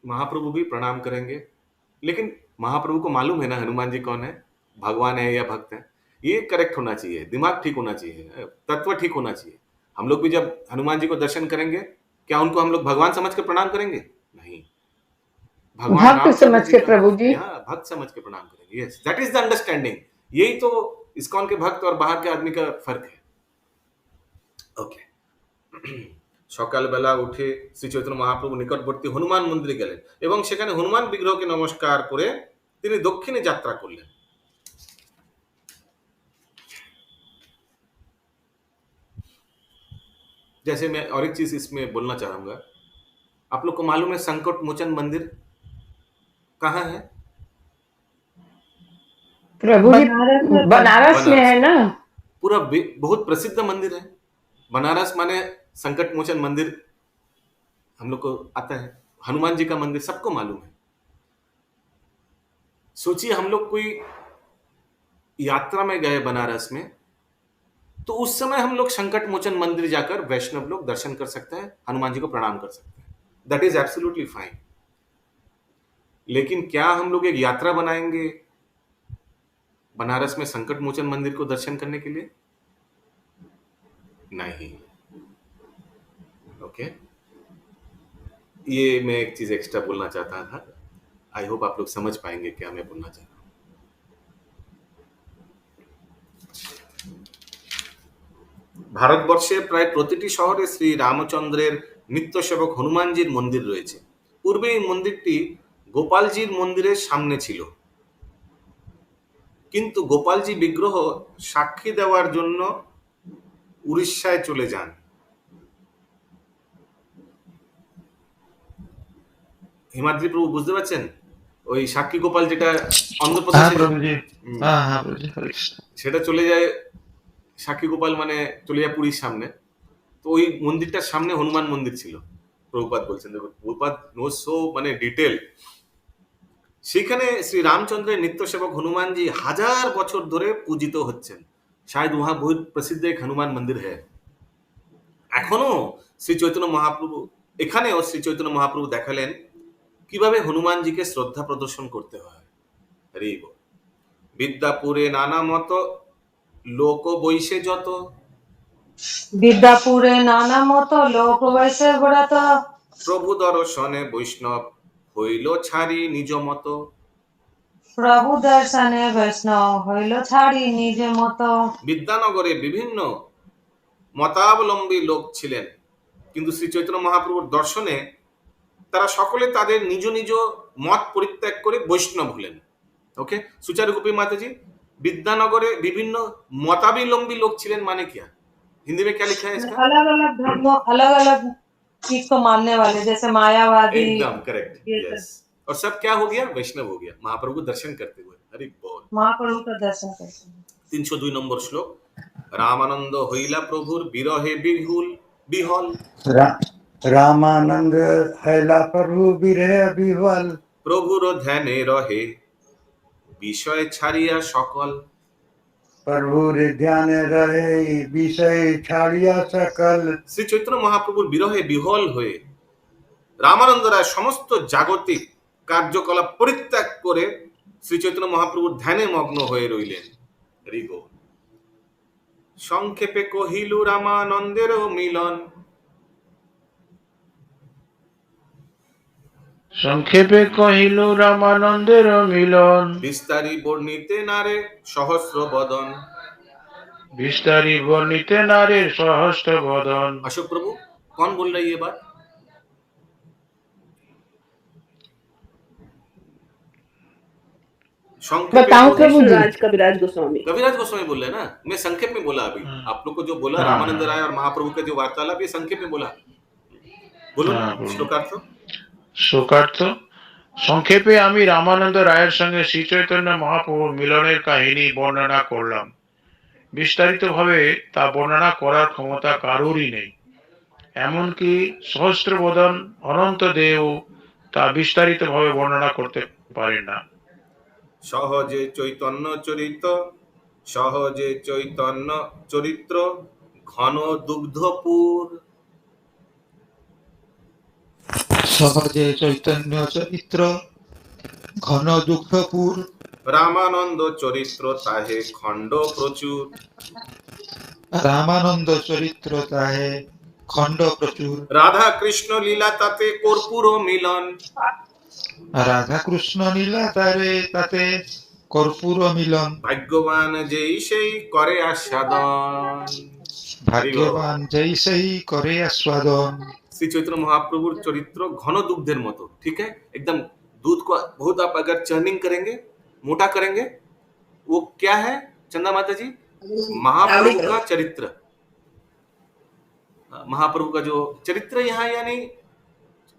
Speaker 2: महाप्रभु भी प्रणाम करेंगे। लेकिन महाप्रभु को मालूम है ना हनुमान जी कौन है, भगवान है या भक्त है। ये करेक्ट होना चाहिए, दिमाग ठीक होना चाहिए, तत्व ठीक होना चाहिए। हम लोग भी जब हनुमान जी को दर्शन करेंगे, क्या उनको हम लोग भगवान समझ कर प्रणाम करेंगे? नहीं, भगवान
Speaker 3: भक्त
Speaker 2: रामचंद्र
Speaker 3: समझ
Speaker 2: जी
Speaker 3: के
Speaker 2: का,
Speaker 3: प्रभु जी।
Speaker 2: हाँ, भक्त समझ के प्रणाम करेंगे। Yes, that is the understanding. यही तो इस्कॉन के भक्त और बाहर के आदमी का फर्क है। ओके। সকালবেলা উঠে শ্রী চৈতন্য মহাপ্রভু নিকটবর্তী হনুমান মন্দিরে গেলেন এবং সেখানে হনুমান বিগ্রহকে নমস্কার করে তিনি দক্ষিণে যাত্রা করলেন। जैसे मैं और एक चीज इसमें बोलना चाहूंगा, आप लोग को मालूम है संकट मोचन मंदिर कहाँ है?
Speaker 3: प्रभु जी बनारस में है ना।
Speaker 2: पूरा बहुत प्रसिद्ध मंदिर है। बनारस माने संकट मोचन मंदिर हम लोग को आता है, हनुमान जी का मंदिर सबको मालूम है। सोचिए हम लोग कोई यात्रा में गए बनारस में, तो उस समय हम लोग संकट मोचन मंदिर जाकर वैष्णव लोग दर्शन कर सकते हैं, हनुमान जी को प्रणाम कर सकते हैं। That is absolutely fine. लेकिन क्या हम लोग एक यात्रा बनाएंगे बनारस में संकट मोचन मंदिर को दर्शन करने के लिए? नहीं। ओके, ये मैं एक चीज एक्स्ट्रा बोलना चाहता था। आई होप आप लोग समझ पाएंगे क्या मैं बोलना चाह रहा हूं। ভারতবর্ষে প্রায় প্রতিটি শহরে শ্রী রামচন্দ্রের নিত্য সেবক হনুমানজির মন্দির রয়েছে। পূর্বে এই মন্দিরটি গোপালজির মন্দিরের সামনে ছিল, কিন্তু গোপালজি বিগ্রহ সাক্ষী দেওয়ার জন্য উড়িষ্যায় চলে যান। হিমাদ্রি প্রভু বুঝতে পারছেন? ওই সাক্ষী গোপাল যেটা অন্ধ্রপ্রদেশে, সেটা চলে যায়, সাক্ষী গোপাল মানে চলে যায় পুরীর সামনে। তো ওই মন্দিরটার সামনে হনুমান মন্দির ছিল। প্রভুপাদ বলছেন, দেখুন প্রভুপাদ নোজ সো মানে ডিটেল। সেখানে শ্রী রামচন্দ্রের নিত্য সেবক হনুমানজি হাজার বছর ধরে পূজিত হচ্ছেন। शायद वहां बहुत प्रसिद्ध एक हनुमान मंदिर है। এখনো শ্রী চৈতন্য মহাপ্রভু, এখানেও শ্রী চৈতন্য মহাপ্রভু দেখালেন কিভাবে হনুমানজিকে শ্রদ্ধা প্রদর্শন করতে হয়। হরি বল। বিদ্যাপুরে নানা মত লোক বৈশে যত,
Speaker 13: বিদ্যাপুরে নানা মতো লোক বৈশে ব্রত,
Speaker 2: প্রভু দর্শনে বৈষ্ণব হইল ছাড়ি নিজ মত,
Speaker 13: প্রভু দর্শনে বৈষ্ণব হইল ছাড়ি নিজ মত।
Speaker 2: বিদ্যানগরে বিভিন্ন মতাবলম্বী লোক ছিলেন, কিন্তু শ্রী চৈতন্য মহাপ্রভুর দর্শনে তারা সকলে তাদের নিজ নিজ মত পরিত্যাগ করে বৈষ্ণব হলেন। ওকে, সুচারু গোপী माताजी, विद्यानगरे विभिन्न मतावलंबी लोग छिलेन माने क्या? हिंदी में क्या लिखा है इसका?
Speaker 13: अलग अलग धर्म, अलग अलग चीज को मानने वाले, जैसे मायावादी।
Speaker 2: एकदम करेक्ट, यस। और सब क्या हो गया? वैष्णव हो गया, महाप्रभु को दर्शन करते हुए। हरि बोल।
Speaker 13: महाप्रभु का दर्शन करते हैं।
Speaker 2: 302 नंबर श्लोक। रामानंद हইলা प्रभुर বিরহে বিহুল বিহল,
Speaker 10: रामानंद हैला प्रभु बिरह बिहल,
Speaker 2: প্রভুর ধ্যানে রহে বিষয় ছাড়িয়া সকল,
Speaker 10: प्रभुर ध्यान रहे विषय छाड़िया सकल।
Speaker 2: শ্রী চৈতন্য মহাপ্রভুর বিরহে বিহল হয়ে রামানন্দ রায় সমস্ত জাগতিক কার্যকলাপ পরিত্যাগ করে শ্রী চৈতন্য মহাপ্রভুর ধ্যানে মগ্ন হয়ে রইলেন। হরি বল। সংক্ষেপে কহিলু রামানন্দের মিলন,
Speaker 6: সংক্ষেপে কহিল রামানন্দের মিলন,
Speaker 2: বিস্তারি বর্ণিতে নারে সহস্র বদন,
Speaker 6: বিস্তারি বর্ণিতে নারীর সহস্র বদন।
Speaker 2: अशोक प्रभु कौन बोल रही है ये बात?
Speaker 3: बताओ प्रभु जी।
Speaker 14: कविराज गोस्वामी।
Speaker 2: कविराज गोस्वामी बोल रहे हैं ना, मैं संक्षेप में बोला अभी। आप लोग को जो बोला रामानंद राय और महाप्रभु का जो वार्तालाप, ये संक्षेप में बोला। बोलो श्लोकार्थ।
Speaker 6: শোকার্থ। সংক্ষেপে আমি রামানন্দ রায়ের সঙ্গে শ্রী চৈতন্য মহাপ্রভুর মিলনের কাহিনী বর্ণনা করলাম। বিস্তারিতভাবে তা বর্ণনা করার ক্ষমতা কারোরই নেই। এমনকি সহস্রবদন অনন্ত দেব তা বিস্তারিতভাবে বর্ণনা করতে পারেন না।
Speaker 2: সহজে চৈতন্য চরিত, সহজে চৈতন্য চরিত্র, ঘন দুগ্ধপুর,
Speaker 10: সহজে চৈতন্য চরিত্র, ঘন দুগ্ধপুর
Speaker 2: রামানন্দ চরিত্র তাহে খণ্ড প্রচুর
Speaker 10: রামানন্দ চরিত্র তাহে খণ্ড প্রচুর
Speaker 2: রাধা কৃষ্ণ লীলা তাতে কর্পূর মিলন
Speaker 10: রাধা কৃষ্ণ নীলা তারে তাতে কর্পূর মিলন
Speaker 2: ভাগ্যবান যেই সেই করে আস্বাদন
Speaker 10: ভাগ্যবান যেই সেই করে আস্বাদন
Speaker 2: श्री चैतन्य महाप्रभुर चरित्र घन दुग्धेर मतो ठीक है एकदम दूध को बहुत आप अगर चर्निंग करेंगे मोटा करेंगे वो क्या है चंदा माता जी महाप्रभु का चरित्र महाप्रभु का जो चरित्र यहाँ यानी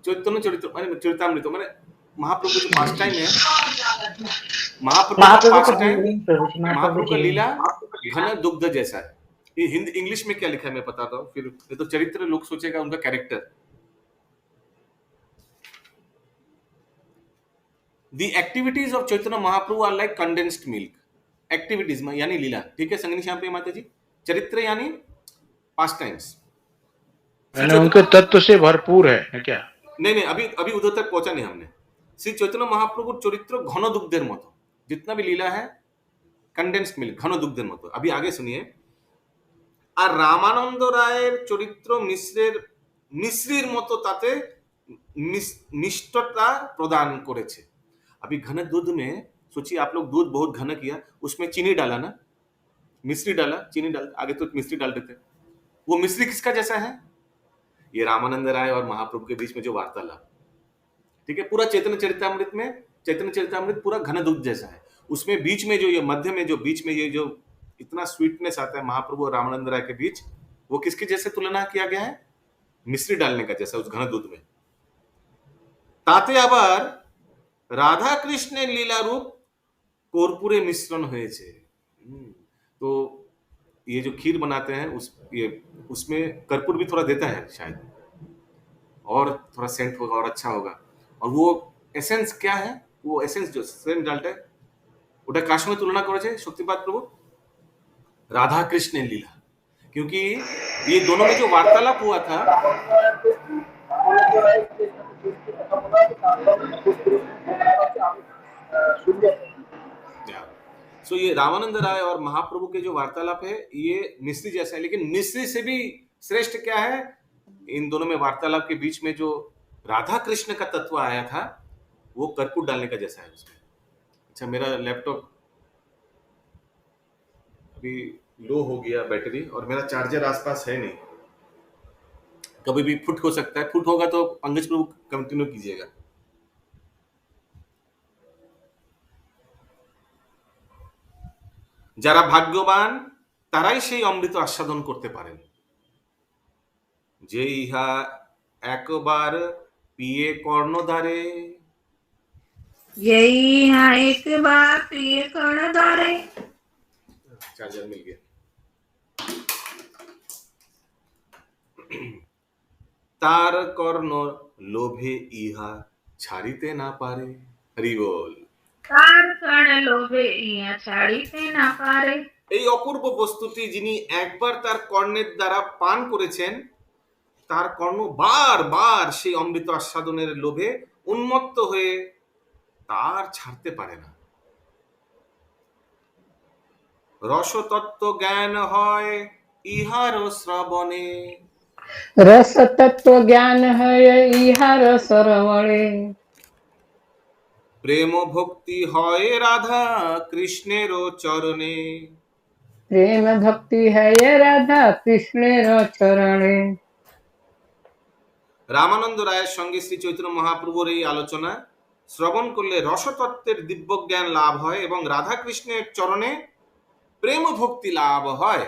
Speaker 2: चैतन्य चरित्र माने चरितामृत माने महाप्रभु का जो पास्ट टाइम है महाप्रभु का लीला घन दुग्ध जैसा है ये हिंदी इंग्लिश में क्या लिखा है मैं बताता हूँ फिर ये तो चरित्र लोग सोचेगा उनका character The activities of Chaitanya Mahaprabhu are like condensed milk. Activities में यानी लीला ठीक है संगनी श्याम प्रिय माता जी चरित्र यानी पास्ट टाइम्स
Speaker 6: यानी उनके तत्व से भरपूर है क्या?
Speaker 2: नहीं अभी उधर तक पहुंचा नहीं हमने श्री चैतन्य महाप्रभु चरित्र घन दुग्धेर मतो जितना भी लीला है कंडेंस्ड मिल्क घन दुग्धेर मतो अभी आगे सुनिए আর রামানন্দ রায়ের চরিত্র মিশ্রির মতো তাতে मिष्टता प्रदान করেছে अभी घन दूध में सोचिए आप लोग दूध बहुत घन किया उसमें चीनी डाला ना मिश्री डाला चीनी डाल आगे तो मिश्री डाल देते वो मिश्री किसका जैसा है ये रामानंद राय और महाप्रभु के बीच में जो वार्तालाप ठीक है पूरा चैतन्य चरितामृत पूरा घन दूध जैसा है उसमें बीच में जो ये मध्य में जो बीच में ये जो इतना स्वीटनेस आता है महाप्रभु और रामानंद राय के बीच वो किसके जैसे तुलना किया गया है मिश्री डालने का जैसा उस घन दूध में ताते आबार राधा कृष्णेर लीला रूप कर्पूरे मिश्रण হয়েছে तो ये जो खीर बनाते हैं उसमें कर्पूर भी थोड़ा देता है शायद और थोड़ा सेंट होगा और अच्छा होगा और वो एसेंस क्या है वो एसेंस जो सेंट डालता है ওটা কার সঙ্গে তুলনা করেছে শক্তিপাদ প্রভু राधा कृष्ण लीला क्योंकि ये दोनों में जो वार्तालाप हुआ था सो ये रामानंद राय और महाप्रभु के जो वार्तालाप है ये मिश्री जैसा है लेकिन मिश्री से भी श्रेष्ठ क्या है इन दोनों में वार्तालाप के बीच में जो राधा कृष्ण का तत्व आया था वो कर्पूर डालने का जैसा है उसमें अच्छा मेरा लैपटॉप अभी लो हो गया बैटरी और मेरा चार्जर आसपास है नहीं कभी भी फुट हो सकता है फुट होगा तो पंकज प्रभु कंटिन्यू कीजिएगा যারা ভাগ্যবান তারাই সেই অমৃত আস্বাদন করতে পারেন যে ইহা একবার পিয়ে কর্ণধারে
Speaker 9: एक बार प्रिय कर्णधारे
Speaker 2: चार्जर मिल गया तार कर्ण लोभे इहा ছাড়িতে না পারে হরি বল
Speaker 9: তার কর্ণ লোভে ইহা ছাড়িতে না পারে
Speaker 2: এই অপূর্ব বস্তুটি যিনি একবার তার কর্ণের দ্বারা পান করেছেন তার কর্ণ বারবার সেই অমৃত আস্বাদনের লোভে উন্মত্ত হয়ে তার ছাড়তে পারে না রসতত্ত্ব জ্ঞান হয় ইহার শ্রবণে
Speaker 3: रस तत्व ज्ञान है इहार सरवणे
Speaker 2: প্রেম ভক্তি হয় রাধা কৃষ্ণের চরণে
Speaker 3: प्रेम भक्ति है ये राधा कृष्णेर चरणे
Speaker 2: রামানন্দ রায়ের সঙ্গে শ্রী চৈতন্য মহাপ্রভুর এই আলোচনা শ্রবণ করলে রসতত্ত্বের দিব্য জ্ঞান লাভ হয় এবং রাধা কৃষ্ণের চরণে প্রেম ভক্তি লাভ হয়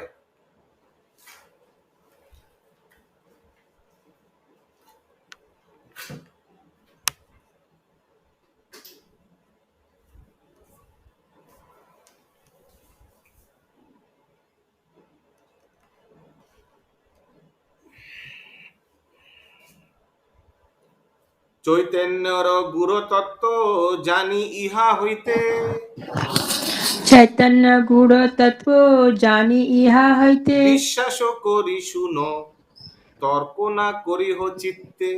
Speaker 2: চৈতন্যর গুরু তত্ত্ব জানি ইহা হইতে
Speaker 3: चैतन्य गुण तत्व जानी इहा हईते
Speaker 2: বিশ্বাস করি শুনো তর্ক না করিহ চিত্তে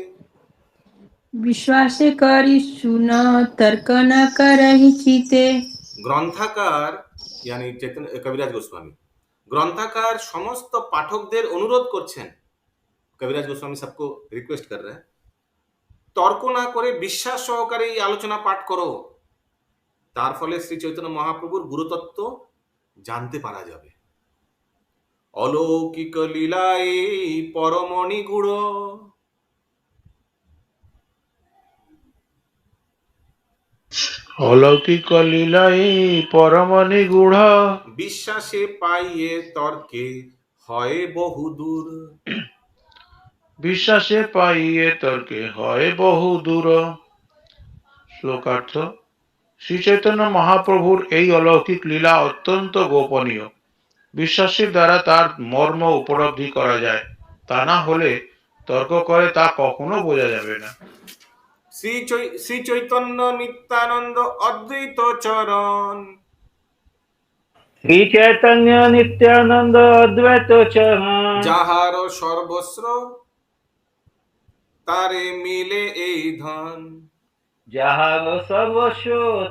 Speaker 3: विश्वासे करी सुन तर्क न करहि चिते।
Speaker 2: গ্রন্থাকার यानी चैतन्य कविराज गोस्वामी ग्रंथाकार समस्त पाठकদের অনুরোধ করছেন कविराज गोस्वामी सबको रिक्वेस्ट कर रहे हैं তর্ক না করে বিশ্বাস সহকারে এই আলোচনা পাঠ করো তার ফলে শ্রী চৈতন্য মহাপ্রভুর গুরুতত্ত্ব জানতে পারা যাবে অলৌকিক লীলায় পরমণি গুড়
Speaker 6: অলৌকিক লীলাই পরম নিগূঢ়
Speaker 2: বিশ্বাসে পাইয়ে তর্কে হয় বহুদূর
Speaker 6: বিশ্বাসে পাইয়ে তর্কে হয় বহু দূর। শ্লোকার্থ শ্রী চৈতন্য মহাপ্রভুর এই অলৌকিক লীলা অত্যন্ত গোপনীয়। বিশ্বাসের দ্বারা তার মর্ম উপলব্ধি করা যায়, তা না হলে তর্ক করে তা কখনো বোঝা যাবে না।
Speaker 2: শ্রী চৈতন্য নিত্যানন্দ অদ্বৈত চরণ
Speaker 5: শ্রী চৈতন্য নিত্যানন্দ অদ্বৈত চরণ
Speaker 2: যাহার সর্বস্ব তারে মিলে এই ধন
Speaker 5: যাহার সর্বস্ব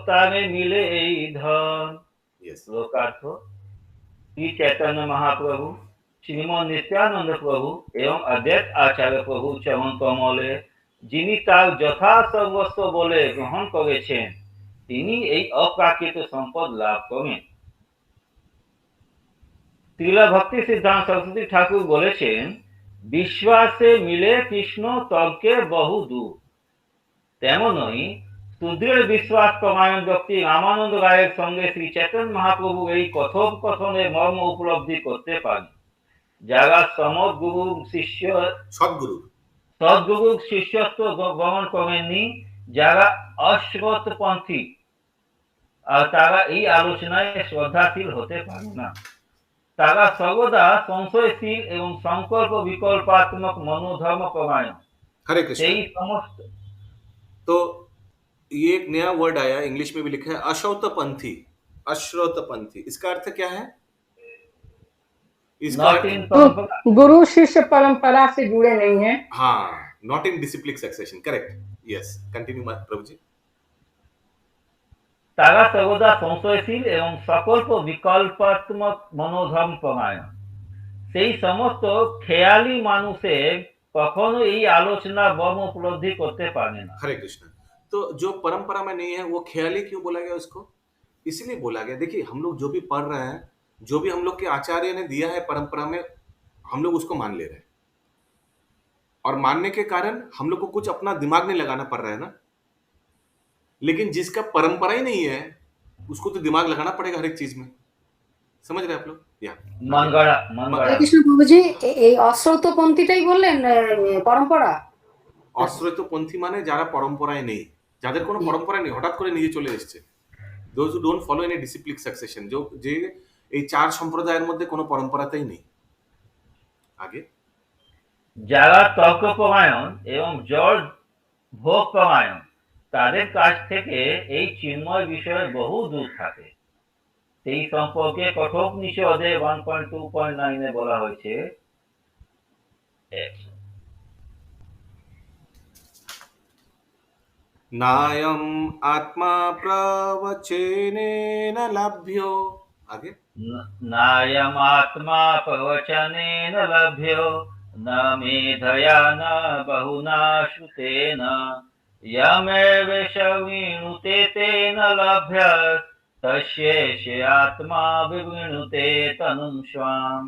Speaker 5: তারে মিলে এই ধন। শ্লোকার্থ श्री चैतन्य महाप्रभु श्रीमद नित्यानंद प्रभु एवं अद्वैत आचार्य प्रभु चरण कमले যিনি তার যথা সর্বস্ব বলে গ্রহণ করেছেন তিনি এই অপ্রাকৃত সম্পদ লাভ করেন। শ্রীলা ভক্তি সিদ্ধান্ত সরস্বতী ঠাকুর বলেছেন বিশ্বাসে মিলে কৃষ্ণ তর্কে বহু দূর। তেমনই সুদৃঢ় বিশ্বাস প্রমাণ ব্যক্তি রামানন্দ রায়ের সঙ্গে শ্রী চৈতন্য মহাপ্রভু এই কথোপকথনের মর্ম উপলব্ধি করতে পারেন। যারা সমগুরু শিষ্য সদ্গুরু শিষ্যত্ব গ্রহণ করেননি, যারা অশ্রোতপন্থী, আর তারা এই আলোচনায় শ্রদ্ধাশীল হতে পারে না। তারা সর্বদা সংশয়শীল এবং সংকল্প বিকল্পাত্মক মনোধর্ম প্রমাণ।
Speaker 2: हरे कृष्ण।
Speaker 5: সেই সমস্ত
Speaker 2: तो ये एक नया वर्ड आया, इंग्लिश में भी लिखा है अश्रौतपंथी। अश्रौतपंथी इसका अर्थ क्या है? इसका
Speaker 3: गुरु शिष्य परंपरा से जुड़े नहीं है।
Speaker 2: हाँ, not in discipline succession, correct. Yes, continue Prabhu ji.
Speaker 5: তারা সর্বদা সংশয়শীল এবং সকল্প বিকল্পাত্মক মনোধর্ম প্রমাণ। সেই সমস্ত খেয়ালি মানুষের কখনো এই আলোচনা মর্ম উপলব্ধি করতে পারে না।
Speaker 2: हरे कृष्ण। तो जो परंपरा में नहीं है वो ख्याली क्यों बोला गया उसको? इसलिए बोला गया, देखिए हम लोग जो भी पढ़ रहे हैं, जो भी हम लोग के आचार्य ने दिया है परंपरा में, हम लोग उसको मान ले रहे हैं और मानने के कारण हम लोग को कुछ अपना दिमाग नहीं लगाना पड़ रहा है ना। लेकिन जिसका परंपरा ही नहीं है उसको तो दिमाग लगाना पड़ेगा हर एक चीज में। समझ रहे हैं आप लोग? या
Speaker 14: কৃষ্ণ প্রভুজি এই অশ্রৌতপন্থীটাই বললেন পরম্পরা।
Speaker 2: অশ্রৌতপন্থী মানে যারা পরম্পরায় নেই, যাদের কোনো পরম্পরা নেই, হঠাৎ করে নিজে চলে এসেছে। those who don't follow any disciplic succession, যে এই চার সম্প্রদায়ের মধ্যে কোনো পরম্পরাতেই নেই। আগে
Speaker 5: যারা তর্ক প্রমায়ণ এবং জড় ভোগ প্রমায়ণ, তাদের কাছ থেকে এই চিন্ময় বিষয়ে বহু দূর থাকে। সেই সম্পর্কে কঠোপনিষদে 1.2.9 বলা হয়েছে,
Speaker 2: नायम आत्मा प्रवचनेन लभ्यो। आगे
Speaker 5: नायम आत्मा प्रवचनेन लभ्यो न मेधया न बहुना श्रुतेन यमेव शविनुते तेन लभ्य तस्येष आत्मा विवृणुते तनुं स्वाम।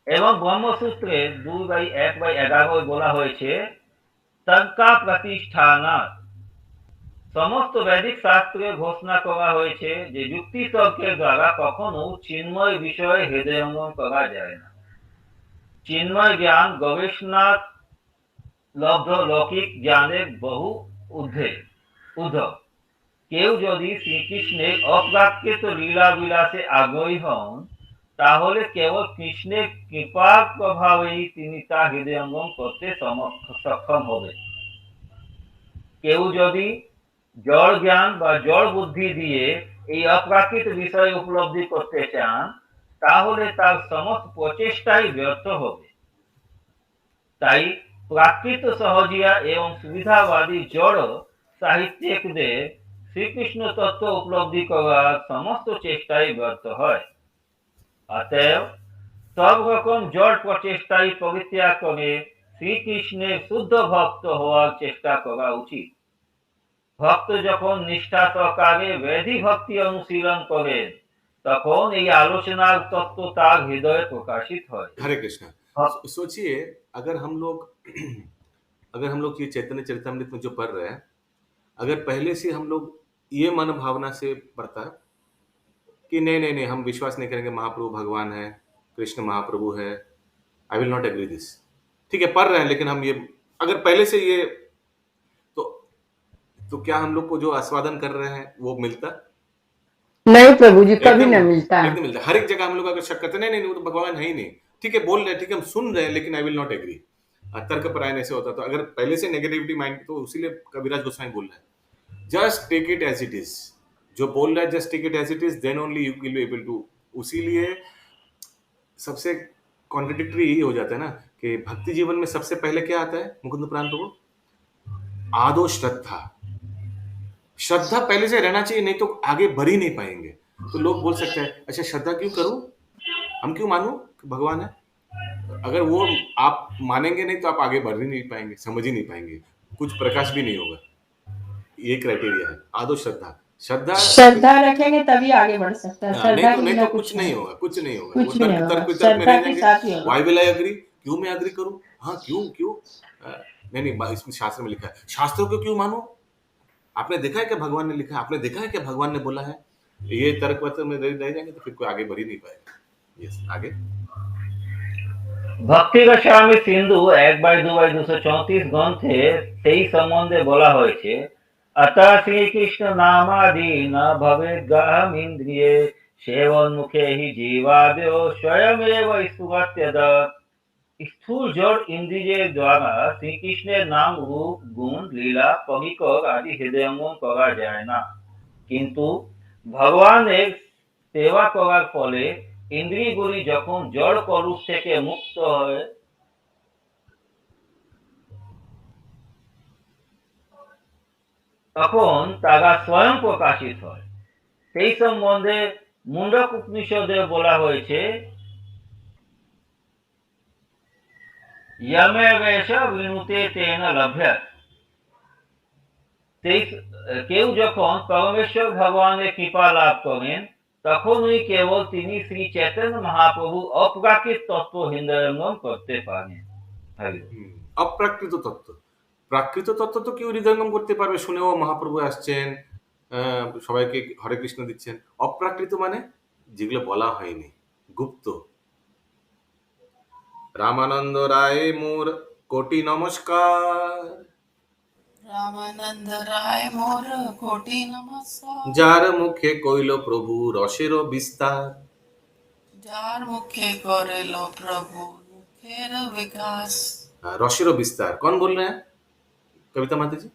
Speaker 5: এবং ব্রহ্মসূত্রে 2/1/11 বলা হয়েছে তর্কা প্রতিষ্ঠানাৎ। সমস্ত বৈদিক শাস্ত্রে ঘোষণা করা হয়েছে যে যুক্তি তর্কের দ্বারা কখনো চিন্ময় বিষয়ে হৃদয়ঙ্গম করা যায় না। চিন্ময় জ্ঞান গবেষণা লব্ধ লৌকিক জ্ঞানের বহু ঊর্ধ্বে। কেউ যদি শ্রীকৃষ্ণের অপ্রাকৃত লীলা বিলাসে আগ্রহী হন, তাহলে কেবল কৃষ্ণের কৃপার প্রভাবেই তিনি তা হৃদয়ঙ্গম করতে সক্ষম হবে। কেউ যদি জড় জ্ঞান বা জড় বুদ্ধি দিয়ে এই অপ্রাকৃত বিষয় উপলব্ধি করতে চান, তাহলে তার সমস্ত প্রচেষ্টাই ব্যর্থ হবে। তাই প্রাকৃত সহজিয়া এবং সুবিধাবাদী জড় সাহিত্যিকদের শ্রীকৃষ্ণ তত্ত্ব উপলব্ধি করার সমস্ত চেষ্টাই ব্যর্থ হয়। অতএব সব রকম জড় প্রচেষ্টাই পরিত্যাগ করে শ্রীকৃষ্ণের শুদ্ধ ভক্ত হওয়ার চেষ্টা করা উচিত। ভক্ত যখন নিষ্ঠা সহকারে বেদি ভক্তি অনুশীলন করেন তখন এই আলোচনার তত্ত্ব তার হৃদয়ে প্রকাশিত হয়।
Speaker 2: हरे कृष्णा। सोचिए अगर हम लोग ये चैतन्य चरितमृत में जो पढ़ रहे हैं, अगर पहले से हम लोग ये मन भावना से पढ़ता कि नहीं नहीं नहीं हम विश्वास नहीं करेंगे महाप्रभु भगवान है, कृष्ण महाप्रभु है, I will not agree this, ठीक है पढ़ रहे हैं लेकिन हम ये अगर पहले से ये तो क्या हम लोग को जो आस्वादन कर रहे हैं वो मिलता?
Speaker 3: नहीं प्रभु जी, कभी नहीं मिलता है।
Speaker 2: एकदम मिलता। हर एक जगह हम लोग अगर शक करते नहीं नहीं वो तो भगवान है ही नहीं, ठीक है बोल रहे हैं, ठीक है हम सुन रहे हैं लेकिन आई विल नॉट एग्री, तर्क परायण ऐसे होता। तो अगर पहले से नेगेटिविटी माइंड, तो इसीलिए कविराज गोस्वामी बोल रहे हैं just take it as it is, जो बोल रहा है just take it as it is, then only you will be able to. उसीलिए सबसे कॉन्ट्रडिक्टरी यही हो जाता है ना कि भक्ति जीवन में सबसे पहले क्या आता है मुकुंद पुराण प्रभु? आदो श्रद्धा। श्रद्धा पहले से रहना चाहिए, नहीं तो आगे बढ़ ही नहीं पाएंगे। तो लोग बोल सकते हैं अच्छा श्रद्धा क्यों करूं, हम क्यों मानूं कि भगवान है? अगर वो आप मानेंगे नहीं तो आप आगे बढ़ ही नहीं पाएंगे, समझ ही नहीं पाएंगे, कुछ प्रकाश भी नहीं होगा। ये क्राइटेरिया है आदो श्रद्धा।
Speaker 3: श्रद्धा रखेंगे तभी आगे बढ़ सकता है।
Speaker 2: नहीं तो कुछ नहीं होगा, कुछ नहीं होगा।
Speaker 3: कुछ भी नहीं होगा, श्रद्धा के साथ ही होगा।
Speaker 2: व्हाई विल आई एग्री, क्यों मैं एग्री करूं? हाँ क्यों नहीं इसमें शास्त्र में लिखा है, शास्त्रों को क्यों मानो? आपने देखा है कि भगवान ने लिखा है, आपने देखा है कि भगवान ने बोला है? ये तर्क वर्क में रह जाएंगे तो फिर कोई आगे बढ़ ही नहीं पाएगा। यस आगे
Speaker 5: ভক্তি গোস্বামী সিন্ধু 1/2/234 গ্রন্থে সেই সম্বন্ধে বলা হয়েছে अत श्रीकृष्ण नामादि न भवेत् गाहम इंद्रिये सेवन्मुखे हि जीवादयो स्वयमेव स्फुरत्यद। स्थूल जड़ इंद्रिय द्वारा श्री कृष्णेर नाम रूप गुण लीला परिकर आदि हृदयंगम करा जाए ना, किन्तु भगवानेर सेवा करार फले इंद्रियगुली जखन जड़ कलुष थेके मुक्त हय তখন তারা স্বয়ং প্রকাশিত হয়। সেই সম্বন্ধে মুন্ডক উপনিষদে বলা হয়েছে यमेवेश विनुते तेन लभ्यत। কেউ যখন পরমেশ্বর ভগবানের কৃপা লাভ করেন তখনই কেবল তিনি শ্রী চৈতন্য মহাপ্রভু অপ্রাকৃত তত্ত্ব হৃদয়ঙ্গম করতে পারেন।
Speaker 2: অপ্রাকৃত তত্ত্ব, প্রাকৃত তত্ত্ব তো কেউ হৃদয়ঙ্গম করতে পারবে, শুনেও মহাপ্রভু আসছেন, সবাইকে হরে কৃষ্ণ দিচ্ছেন। অপ্রাকৃত মানে যেগুলো বলা হয়নি, গুপ্ত। রামানন্দ রায় মোর কোটি নমস্কার,
Speaker 15: রামানন্দ রায় মোর কোটি নমস্কার।
Speaker 2: যার মুখে কইল প্রভু রসের বিস্তার,
Speaker 15: যার মুখে করিল প্রভু মুখের বিকাশ।
Speaker 2: रशेरो विस्तार कौन बोल रहे हैं? कविता माता जी,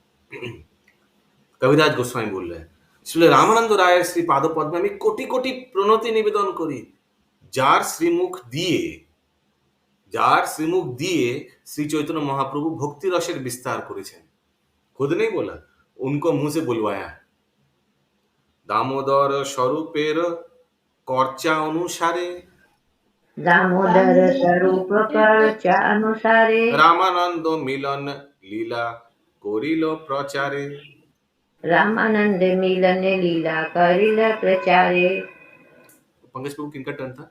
Speaker 2: कविराज गोस्वामी बोल रहे हैं। इसलिए रामानंद राय श्री पाद पद्मे আমি কোটি কোটি প্রণতি নিবেদন করি, যার শ্রীমুখ দিয়ে শ্রী চৈতন্য মহাপ্রভু ভক্তি রসের বিস্তার করেছেন। खुद नहीं बोला, उनको मुंह से बुलवाया। दामोदर स्वरूपेर कर्चा अनुसारे,
Speaker 8: दामोदर स्वरूप कर्चा अनुसारे,
Speaker 2: रामानंद मिलन लीला करिल प्रचारे,
Speaker 8: रामानंद मिलन लीला करिल प्रचारे।
Speaker 2: पंकज प्रभु किनका टर्न था?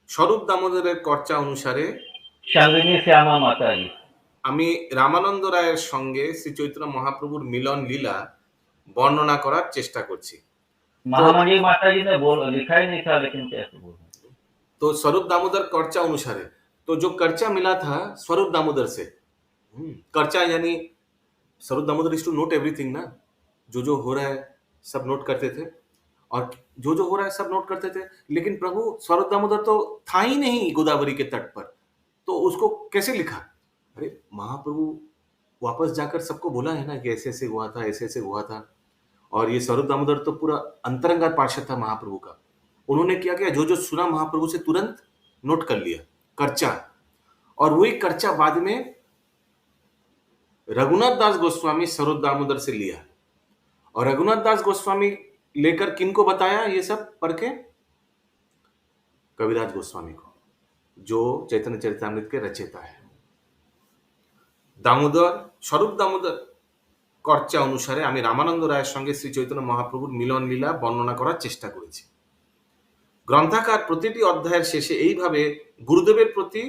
Speaker 2: स्वरूप दामोदरेर कर्चा अनुसारे
Speaker 5: शालिनी श्यामा माताजी।
Speaker 2: আমি রামানন্দ রায়ের সঙ্গে শ্রী চৈতন্য মহাপ্রভুর মিলন লীলা বর্ণনা করার চেষ্টা করছি।
Speaker 5: महामंडी माताजी ने लिखा ही नहीं था, लेकिन कैसे बोल।
Speaker 2: तो स्वरूप दामोदर कर्चा अनुसारे, तो जो कर्चा मिला था स्वरूप दामोदर से, कर्चा यानी Swarup Damodar is to note everything ना, जो हो रहा है सब नोट करते थे, और जो हो रहा है सब नोट करते थे। लेकिन प्रभु स्वरूप दामोदर तो था ही नहीं गोदावरी के तट पर, तो उसको कैसे लिखा? अरे महाप्रभु वापस जाकर सबको बोला है ना कि ऐसे ऐसे हुआ था, ऐसे ऐसे हुआ था। और ये स्वरूप दामोदर तो पूरा अंतरंगा पार्षद था महाप्रभु का। उन्होंने क्या किया, जो जो सुना महाप्रभु से तुरंत नोट कर लिया, कर्चा। और वही कर्चा बाद में रघुनाथ दास गोस्वामी स्वरूप दामोदर से लिया, और रघुनाथ दास गोस्वामी लेकर किनको बताया ये सब पढ़ के? कविराज गोस्वामी को, जो चैतन्य चरितामृत के रचयिता है। দামোদর, স্বরূপ দামোদর কর্চা অনুসারে আমি রামানন্দ রায়ের সঙ্গে শ্রী চৈতন্য মহাপ্রভুর মিলন লীলা বর্ণনা করার চেষ্টা করেছি। গ্রন্থাকার প্রতিটি অধ্যায়ের শেষে এইভাবে গুরুদেবের প্রতি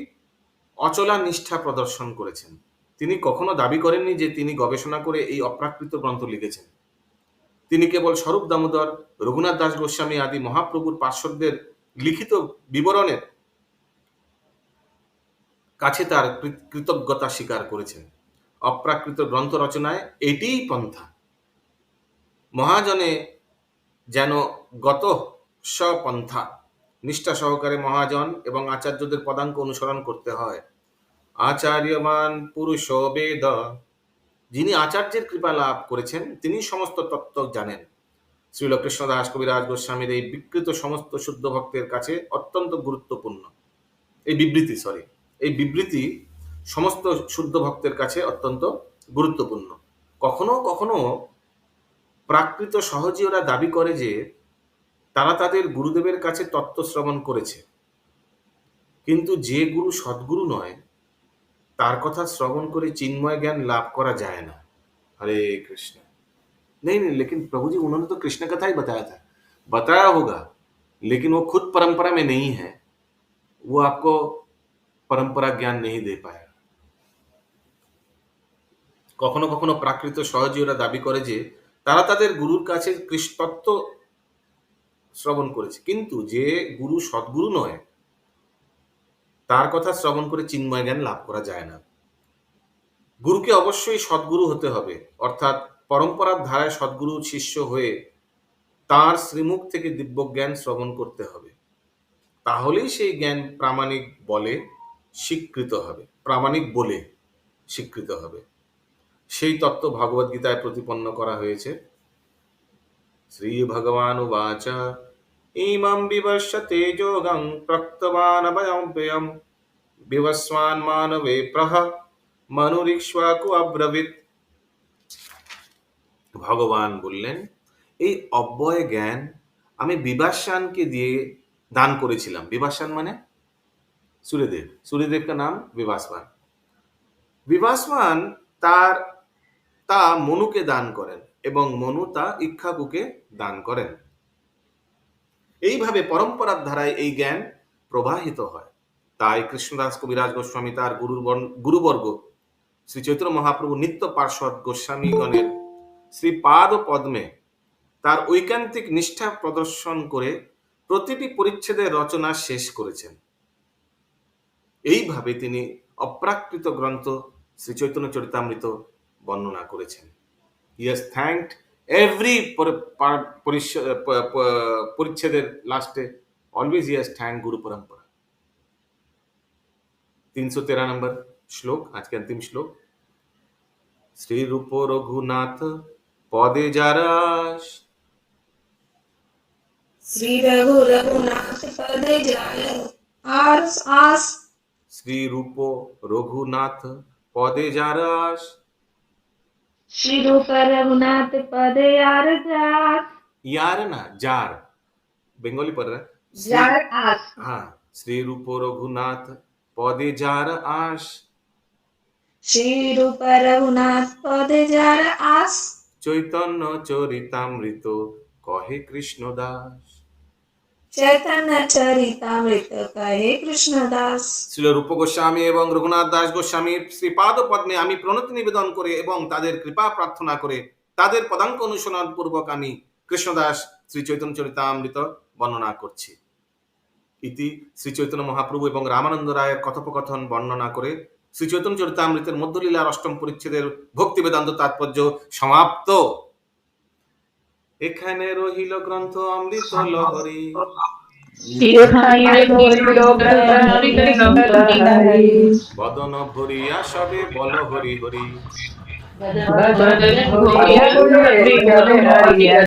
Speaker 2: অচলা নিষ্ঠা প্রদর্শন করেছেন। তিনি কখনো দাবি করেননি যে তিনি গবেষণা করে এই অপ্রাকৃত গ্রন্থ লিখেছেন। তিনি কেবল স্বরূপ দামোদর, রঘুনাথ দাস গোস্বামী আদি মহাপ্রভুর পার্শ্বদের লিখিত বিবরণের কাছে তার কৃতজ্ঞতা স্বীকার করেছেন। অপ্রাকৃত গ্রন্থ রচনায় এটিই পন্থা। মহাজনে যেন গত স্বপন্থা, নিষ্ঠা সহকারে মহাজন এবং আচার্যদের পদাঙ্ক অনুসরণ করতে হয়। আচার্যমান পুরুষ বেদ, যিনি আচার্যের কৃপা লাভ করেছেন তিনি সমস্ত তত্ত্ব জানেন। শ্রীল কৃষ্ণদাস কবিরাজ গোস্বামীর এই বিকৃত সমস্ত শুদ্ধ ভক্তের কাছে অত্যন্ত গুরুত্বপূর্ণ। এই বিবৃতি সমস্ত শুদ্ধ ভক্তের কাছে অত্যন্ত গুরুত্বপূর্ণ। কখনো কখনো প্রাকৃত সহজীয়রা দাবি করে যে তারা তাদের গুরুদেবের কাছে তত্ত্ব শ্রবণ করেছে, কিন্তু যে গুরু সদ্গুরু নয় তার কথা শ্রবণ করে চিন্ময় জ্ঞাन लाभ करा जाए ना। हरे कृष्ण। नहीं, लेकिन प्रभु जी उन्होंने तो कृष्ण कथा ही बताया होगा, लेकिन वो खुद परंपरा में नहीं है, वो आपको परंपरा ज्ञान नहीं दे पाएगा। কখনো কখনো প্রাকৃত সহজীয়রা দাবি করে যে তারা তাদের গুরুর কাছে কৃষ্ণ তত্ত্ব শ্রবণ করেছে, কিন্তু যে গুরু সদ্গুরু নয় তার কথা শ্রবণ করে চিন্ময় জ্ঞান লাভ করা যায় না। গুরুকে অবশ্যই সদ্গুরু হতে হবে, অর্থাৎ পরম্পরার ধারায় সদ্গুরু শিষ্য হয়ে তার শ্রীমুখ থেকে দিব্য জ্ঞান শ্রবণ করতে হবে। তাহলেই সেই জ্ঞান প্রামাণিক বলে স্বীকৃত হবে। সেই তত্ত্ব ভগবদ গীতায় প্রতিপন্ন করা হয়েছে। শ্রী ভগবান উবাচ ইমাম বিবশ্যতে যোগং প্রক্তবান অভয়ম বিবস্বান মানবে প্রহ মনুরিক্ষ্বাকু অব্রবীত। ভগবান বললেন, এই অব্যয় জ্ঞান আমি বিবাসানকে দিয়ে দান করেছিলাম। বিবাসান মানে सूर्यदेव का नाम विवासवान তা মনুকে দান করেন এবং মনু তা ইক্ষ্বাকুকে দান করেন। এইভাবে পরম্পরার ধারায় এই জ্ঞান প্রবাহিত হয়। তাই কৃষ্ণদাস কবিরাজ গোস্বামী তার গুরুবর্গ শ্রী চৈতন্য মহাপ্রভু নিত্য পার্শ্বদ গোস্বামীগণের শ্রীপাদ পদ্মে তার ঐকান্তিক নিষ্ঠা প্রদর্শন করে প্রতিটি পরিচ্ছেদের রচনা শেষ করেছেন। এইভাবে তিনি অপ্রাকৃত গ্রন্থ শ্রী চৈতন্য চরিতামৃত বর্ণনা করেছেন। He has thanked every পরিচ্ছেদের লাস্টে always he has thanked गुरु परंपरा। 313 नंबर श्लोक, आज के अंतिम श्लोक। श्री रूप रघुनाथ पदे जारास,
Speaker 13: श्री रघुनाथ पदे आस,
Speaker 2: श्री रूप रघुनाथ पदे जारास,
Speaker 9: श्री रूप रघुनाथ पदे
Speaker 2: यार ना जार, बंगाली पढ़ रहा है।
Speaker 9: जार आस।
Speaker 2: हाँ, श्री रूप रघुनाथ पदे जार आस,
Speaker 13: श्री रूप रघुनाथ पदे जार आस,
Speaker 2: चैतन्य चरितामृत कहे कृष्णदास,
Speaker 13: चैतन्य चरितामृत कहे कृष्णदास।
Speaker 2: শ্রীল রূপ গোস্বামী এবং রঘুনাথ দাস গোস্বামীর শ্রীপাদ পদ্মে আমি প্রণতি নিবেদন করে এবং তাদের কৃপা প্রার্থনা করে তাদের পদাঙ্ক অনুসরণ পূর্বক আমি কৃষ্ণদাস শ্রী চৈতন্য চরিতামৃত বর্ণনা করছি। ইতি শ্রী চৈতন্য মহাপ্রভু এবং রামানন্দ রায়ের কথোপকথন বর্ণনা করে শ্রী চৈতন্য চরিতামৃতের মধ্যলীলার অষ্টম পরিচ্ছেদের ভক্তি বেদান্ত তাৎপর্য সমাপ্ত। এখানে রহিল গ্রন্থ অমৃত লহরী, বদন ভরিয়া সবে বল হরি হরি।
Speaker 4: भजन भोगिया बिगड़ हरिया